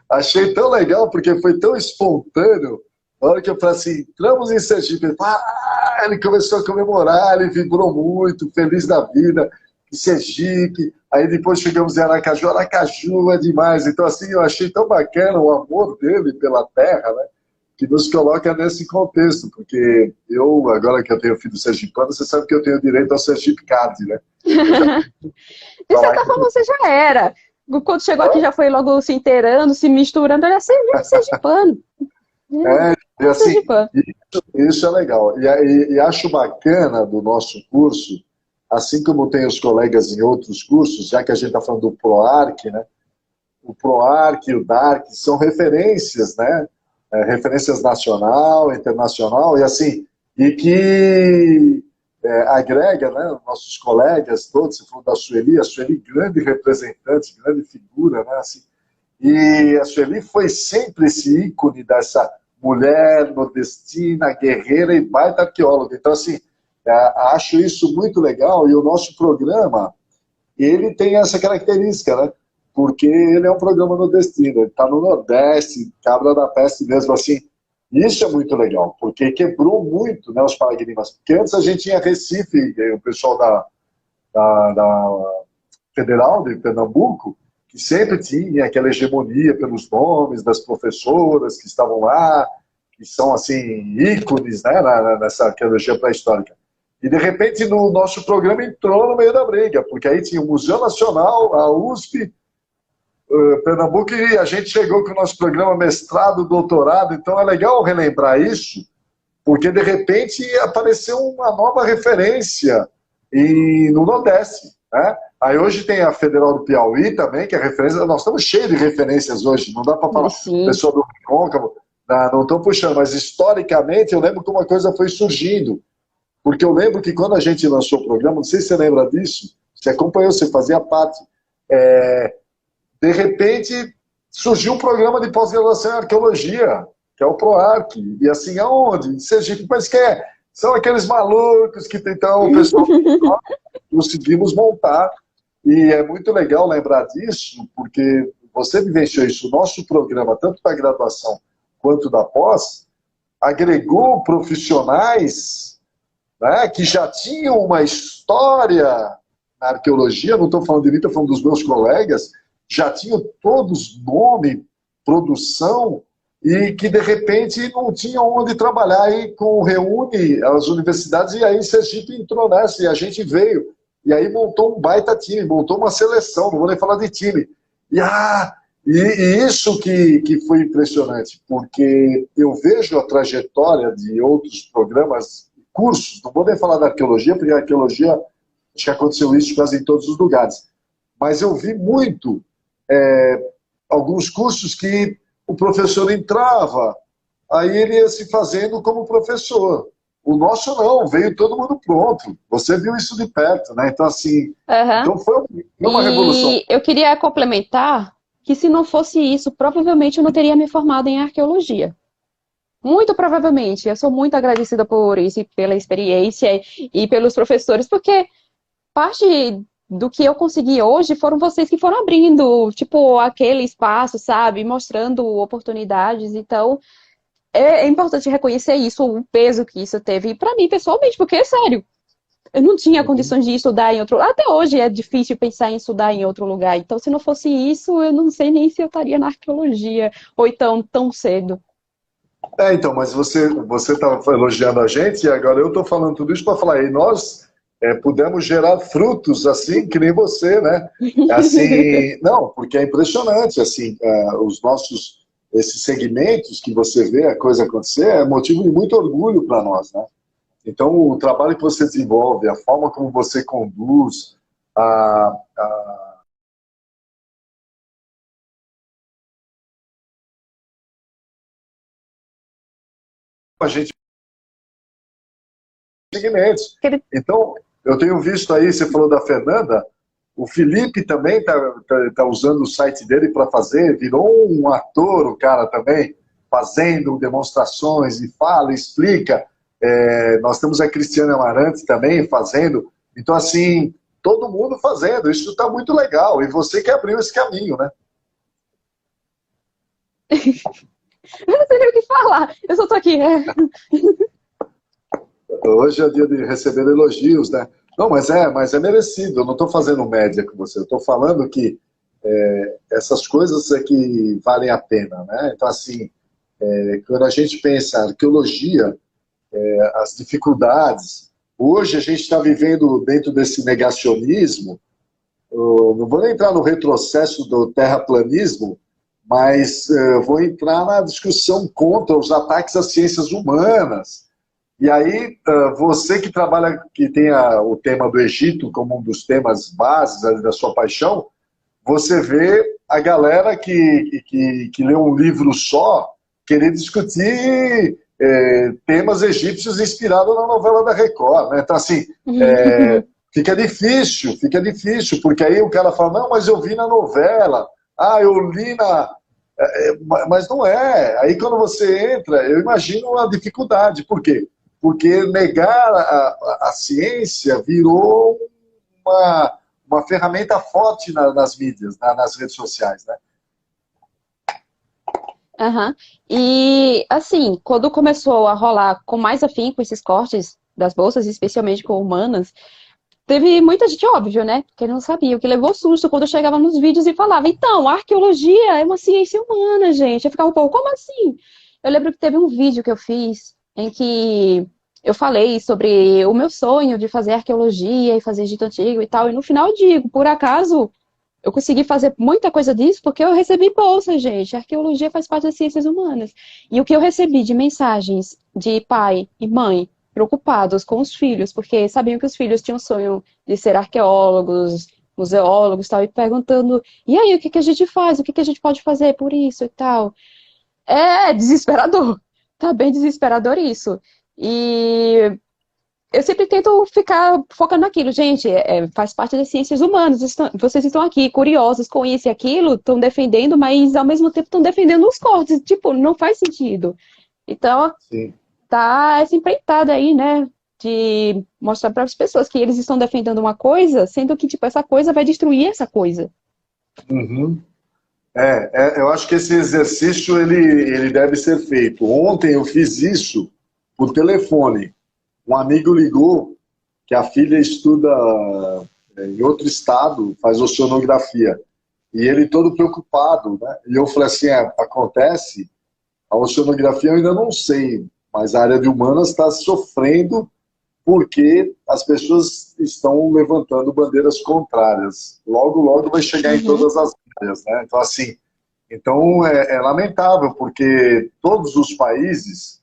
Achei tão legal, porque foi tão espontâneo. Na hora que eu falei assim, entramos em Sergipe, ele começou a comemorar, ele vibrou muito, feliz da vida, em Sergipe. Aí depois chegamos em Aracaju, Aracaju é demais. Então, assim, eu achei tão bacana o amor dele pela terra, né? Que nos coloca nesse contexto, porque eu, agora que eu tenho filho sergipano, você sabe que eu tenho direito ao Sergipe Card, né? Eu já De falar certa que forma, você já era. Quando chegou aqui, já foi logo se inteirando, se misturando. Olha, você é sergipano. e É assim, sergipano. isso é legal. E acho bacana do nosso curso, assim como tem os colegas em outros cursos, já que a gente está falando do PROARC, né? O PROARC e o DARC são referências, né? Referências nacional, internacional, e assim, e que agrega, né? Nossos colegas todos, você falou da Sueli, a Sueli grande representante, grande figura, né? Assim, e a Sueli foi sempre esse ícone dessa mulher nordestina, guerreira e baita arqueóloga. Então, assim, acho isso muito legal e o nosso programa, ele tem essa característica, né? Porque ele é um programa nordestino, ele está no Nordeste, cabra da peste mesmo, assim. Isso é muito legal, porque quebrou muito, né, os paradigmas. Porque antes a gente tinha Recife, o pessoal da Federal de Pernambuco, que sempre tinha aquela hegemonia pelos nomes das professoras que estavam lá, que são, assim, ícones, né, nessa arqueologia pré-histórica. E, de repente, no nosso programa entrou no meio da briga, porque aí tinha o Museu Nacional, a USP, Pernambuco, e a gente chegou com o nosso programa mestrado, doutorado, então é legal relembrar isso, porque de repente apareceu uma nova referência no Nordeste, né? Aí hoje tem a Federal do Piauí também, que é referência. Nós estamos cheios de referências hoje, não dá para falar. Sim. Pessoa do Recôncavo, não estou puxando, mas historicamente eu lembro que uma coisa foi surgindo. Porque eu lembro que quando a gente lançou o programa, não sei se você lembra disso, você acompanhou, você fazia parte. De repente, surgiu um programa de pós-graduação em arqueologia, que é o PROARC. E assim, aonde? Em Sergipe, mas que é? São aqueles malucos que tentam, o pessoal conseguimos montar. E é muito legal lembrar disso, porque você vivenciou isso. O nosso programa, tanto da graduação quanto da pós, agregou profissionais, né, que já tinham uma história na arqueologia, não estou falando de mim, estou falando dos meus colegas, já tinham todos nome, produção, e que de repente não tinham onde trabalhar. Aí reúne as universidades, e aí Sergipe entrou nessa, e a gente veio. E aí montou um baita time, montou uma seleção, não vou nem falar de time. E isso que foi impressionante, porque eu vejo a trajetória de outros programas, cursos, não vou nem falar da arqueologia, porque a arqueologia, acho que aconteceu isso quase em todos os lugares. Mas eu vi muito alguns cursos que o professor entrava, aí ele ia se fazendo como professor. O nosso não, veio todo mundo pronto. Você viu isso de perto, né? Então, assim, então foi uma revolução. E eu queria complementar que se não fosse isso, provavelmente eu não teria me formado em arqueologia. Muito provavelmente. Eu sou muito agradecida por isso, pela experiência e pelos professores, porque parte do que eu consegui hoje foram vocês que foram abrindo, tipo, aquele espaço, sabe? Mostrando oportunidades. Então, é importante reconhecer isso, o peso que isso teve para mim, pessoalmente, porque, é sério, eu não tinha condições de estudar em outro lugar. Até hoje é difícil pensar em estudar em outro lugar. Então, se não fosse isso, eu não sei nem se eu estaria na arqueologia, ou então tão cedo. Então, mas você estava elogiando a gente, e agora eu estou falando tudo isso para falar, e nós pudemos gerar frutos assim, que nem você, né? Assim, não, porque é impressionante, assim, esses segmentos que você vê a coisa acontecer é motivo de muito orgulho para nós, né? Então, o trabalho que você desenvolve, a forma como você conduz, a gente segmentos. Então, eu tenho visto aí, você falou da Fernanda, o Felipe também está usando o site dele para fazer, virou um ator, o cara também, fazendo demonstrações e fala, explica. Nós temos a Cristiane Amarante também fazendo. Então, assim, todo mundo fazendo. Isso está muito legal. E você que abriu esse caminho, né? Eu não sei nem o que falar. Eu só tô aqui. Hoje é dia de receber elogios, né? Não, mas é merecido. Eu não estou fazendo média com você. Eu estou falando que essas coisas é que valem a pena, né? Então, assim, quando a gente pensa arqueologia, as dificuldades, hoje a gente está vivendo dentro desse negacionismo. Eu não vou nem entrar no retrocesso do terraplanismo, mas vou entrar na discussão contra os ataques às ciências humanas. E aí, você que trabalha, que tem o tema do Egito como um dos temas bases da sua paixão, você vê a galera que lê um livro só querer discutir temas egípcios inspirados na novela da Record, né? Então, assim, fica difícil, porque aí o cara fala, não, mas eu vi na novela, eu li mas não é. Aí quando você entra, eu imagino a dificuldade. Por quê? Porque negar a ciência virou uma ferramenta forte nas mídias, nas redes sociais, né? E, assim, quando começou a rolar com mais afinco esses cortes das bolsas, especialmente com humanas, teve muita gente, óbvio, né? Que não sabia, o que levou susto quando eu chegava nos vídeos e falava, então, a arqueologia é uma ciência humana, gente. Eu ficava um pouco, como assim? Eu lembro que teve um vídeo que eu fiz em que eu falei sobre o meu sonho de fazer arqueologia e fazer Egito Antigo e tal, e no final eu digo, por acaso, Eu consegui fazer muita coisa disso porque eu recebi bolsa, gente. A arqueologia faz parte das ciências humanas. E o que eu recebi de mensagens de pai e mãe preocupados com os filhos, porque sabiam que os filhos tinham sonho de ser arqueólogos, museólogos e tal, e perguntando, e aí, o que que a gente faz? O que que a gente pode fazer por isso e tal? É desesperador. Tá bem desesperador isso. E eu sempre tento ficar focando naquilo. Gente, faz parte das ciências humanas. Vocês estão aqui curiosos com isso e aquilo, estão defendendo, mas ao mesmo tempo estão defendendo os cortes. Tipo, não faz sentido. Então, Sim. tá essa empreitada aí, né? De mostrar para as pessoas que eles estão defendendo uma coisa, sendo que, tipo, essa coisa vai destruir essa coisa. Uhum. Eu acho que esse exercício ele deve ser feito. Ontem eu fiz isso por telefone. Um amigo ligou que a filha estuda em outro estado, faz oceanografia. E ele todo preocupado, né? E eu falei assim, acontece, a oceanografia eu ainda não sei, mas a área de humanas está sofrendo porque as pessoas estão levantando bandeiras contrárias. Logo, logo vai chegar em todas as áreas, né? Então, assim, é lamentável, porque todos os países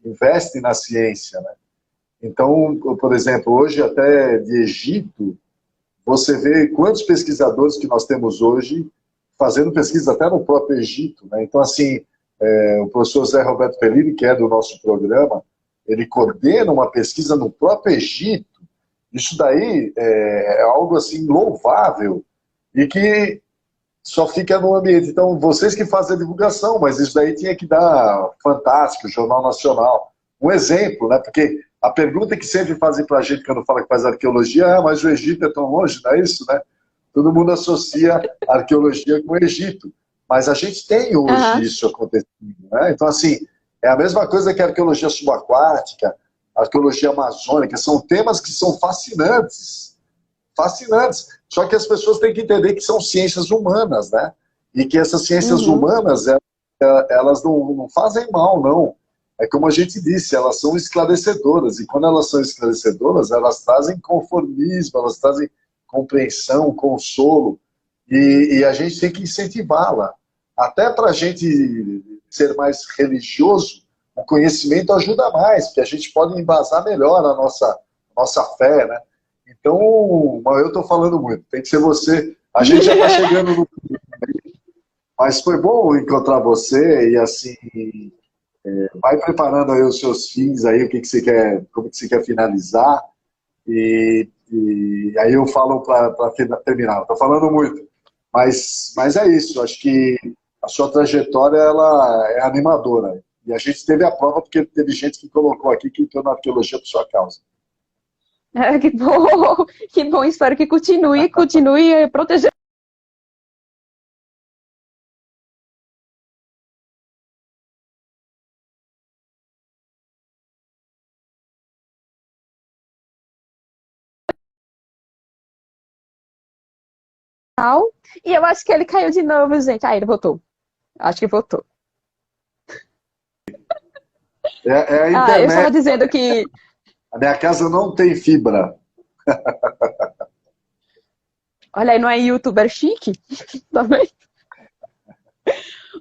investem na ciência, né? Então, por exemplo, hoje até de Egito, você vê quantos pesquisadores que nós temos hoje fazendo pesquisa até no próprio Egito, né? Então, assim, o professor Zé Roberto Fellini, que é do nosso programa, ele coordena uma pesquisa no próprio Egito. Isso daí é algo assim louvável e que só fica no ambiente. Então, vocês que fazem a divulgação, mas isso daí tinha que dar Fantástico, Jornal Nacional. Um exemplo, né? Porque a pergunta que sempre fazem para a gente quando fala que faz arqueologia, mas o Egito é tão longe, não é isso, né? Todo mundo associa a arqueologia com o Egito. Mas a gente tem hoje isso acontecendo, né? Então, assim, é a mesma coisa que a arqueologia subaquática, a arqueologia amazônica, são temas que são fascinantes. Fascinantes. Só que as pessoas têm que entender que são ciências humanas, né? E que essas ciências humanas, elas não fazem mal, não. É como a gente disse, elas são esclarecedoras. E quando elas são esclarecedoras, elas trazem conformismo, elas trazem compreensão, consolo. E a gente tem que incentivá-la. Até para a gente ser mais religioso, o conhecimento ajuda mais, porque a gente pode embasar melhor a nossa fé, né? Então, eu estou falando muito, tem que ser você. A gente já está chegando no fim, mas foi bom encontrar você e assim, vai preparando aí os seus fins aí, o que você quer, como que você quer finalizar e aí eu falo para terminar. Estou falando muito, mas é isso. Acho que a sua trajetória ela é animadora e a gente teve a prova porque teve gente que colocou aqui que entrou na arqueologia por sua causa. Que bom, espero que continue protegendo. E eu acho que ele caiu de novo, gente. Ah, ele voltou. Acho que voltou. É a internet. Eu estava dizendo que... A minha casa não tem fibra. Olha aí, não é youtuber chique? Tá vendo?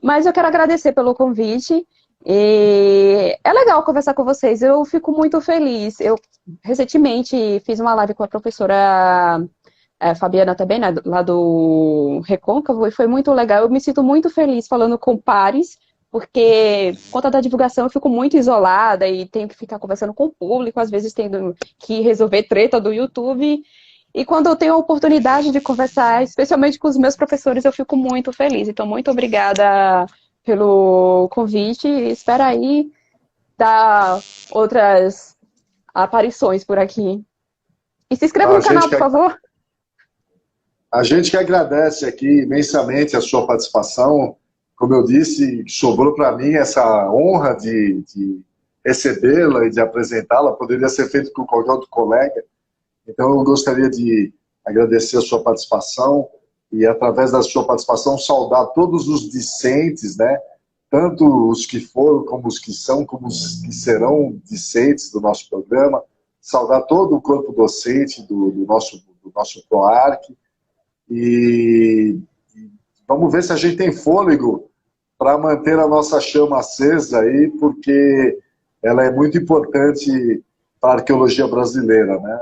Mas eu quero agradecer pelo convite. E é legal conversar com vocês. Eu fico muito feliz. Eu recentemente fiz uma live com a professora Fabiana também, né, lá do Recôncavo, e foi muito legal. Eu me sinto muito feliz falando com pares, porque, por conta da divulgação, eu fico muito isolada e tenho que ficar conversando com o público, às vezes tendo que resolver treta do YouTube. E quando eu tenho a oportunidade de conversar, especialmente com os meus professores, eu fico muito feliz. Então, muito obrigada pelo convite. Espero aí dar outras aparições por aqui. E se inscreva no canal, por favor. A gente que agradece aqui imensamente a sua participação. Como eu disse, sobrou para mim essa honra de recebê-la e de apresentá-la. Poderia ser feito com qualquer outro colega. Então, eu gostaria de agradecer a sua participação e, através da sua participação, saudar todos os discentes, né? Tanto os que foram, como os que são, como os que serão discentes do nosso programa. Saudar todo o corpo docente do nosso PROARC. e vamos ver se a gente tem fôlego para manter a nossa chama acesa aí, porque ela é muito importante para a arqueologia brasileira, né?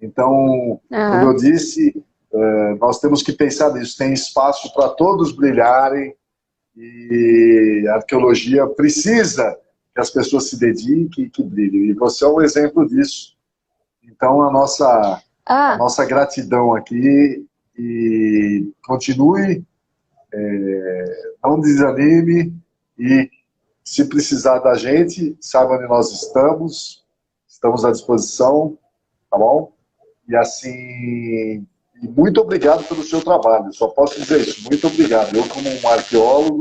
Então, como eu disse, nós temos que pensar nisso, tem espaço para todos brilharem, e a arqueologia precisa que as pessoas se dediquem e que brilhem. E você é um exemplo disso. Então, a nossa gratidão aqui, e continue, não desanime, e se precisar da gente, saiba onde nós estamos à disposição, tá bom? E assim, muito obrigado pelo seu trabalho, só posso dizer isso, muito obrigado. Eu, como um arqueólogo,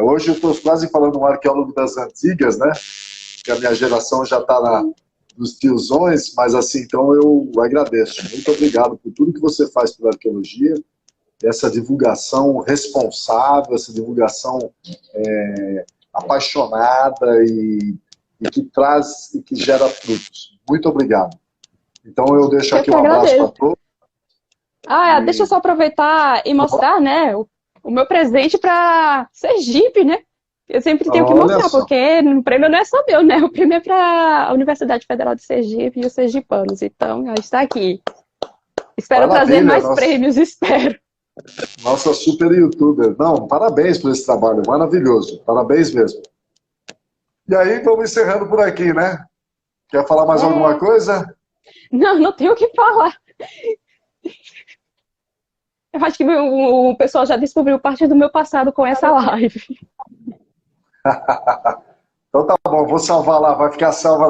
hoje eu estou quase falando um arqueólogo das antigas, né? Que a minha geração já está nos tiozões, mas assim, então eu agradeço. Muito obrigado por tudo que você faz pela arqueologia, essa divulgação responsável, essa divulgação apaixonada e que traz e que gera frutos. Muito obrigado. Então eu deixo aqui um abraço para todos. Deixa eu só aproveitar e mostrar, né, o meu presente para Sergipe, né? Eu sempre tenho que mostrar, porque o prêmio não é só meu, né? O prêmio é para a Universidade Federal de Sergipe e os sergipanos. Então, está aqui. Espero trazer mais prêmios, espero. Nossa super youtuber. Não, parabéns por esse trabalho, maravilhoso. Parabéns mesmo. E aí, vamos encerrando por aqui, né? Quer falar mais alguma coisa? Não tenho o que falar. Eu acho que o pessoal já descobriu parte do meu passado com essa live. Então tá bom, vou salvar lá, vai ficar salva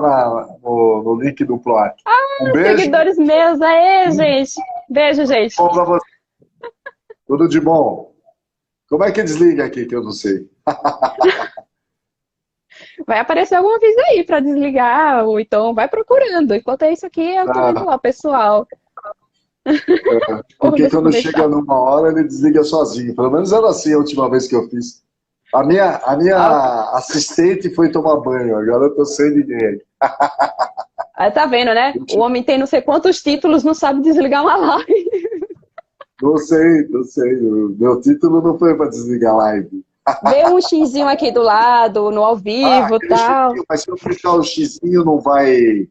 no link do Ploac. Um beijo. Seguidores meus, aê, gente. Beijo, gente. Bom pra você. Tudo de bom. Como é que desliga aqui, que eu não sei? Vai aparecer alguma aviso aí para desligar, ou então vai procurando. Enquanto é isso aqui, eu tô indo lá, pessoal. Porque quando chega numa hora, ele desliga sozinho. Pelo menos era assim a última vez que eu fiz. A minha assistente foi tomar banho, agora eu tô sem ninguém. Tá vendo, né? O homem tem não sei quantos títulos, não sabe desligar uma live. Não sei. Meu título não foi para desligar a live. Vê um xizinho aqui do lado, no ao vivo e tal. Mas se eu fechar o xizinho, não vai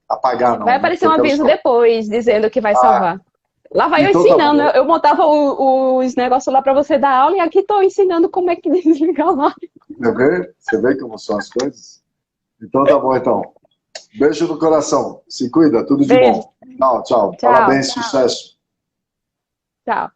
apagar, não. Vai aparecer um aviso depois, dizendo que vai salvar. Lá vai então, eu ensinando. Tá, eu montava os negócios lá para você dar aula e aqui estou ensinando como é que desliga a live. Você vê como são as coisas? Então tá bom, então. Beijo no coração. Se cuida, tudo de bom. Tchau. Parabéns, sucesso. Tchau.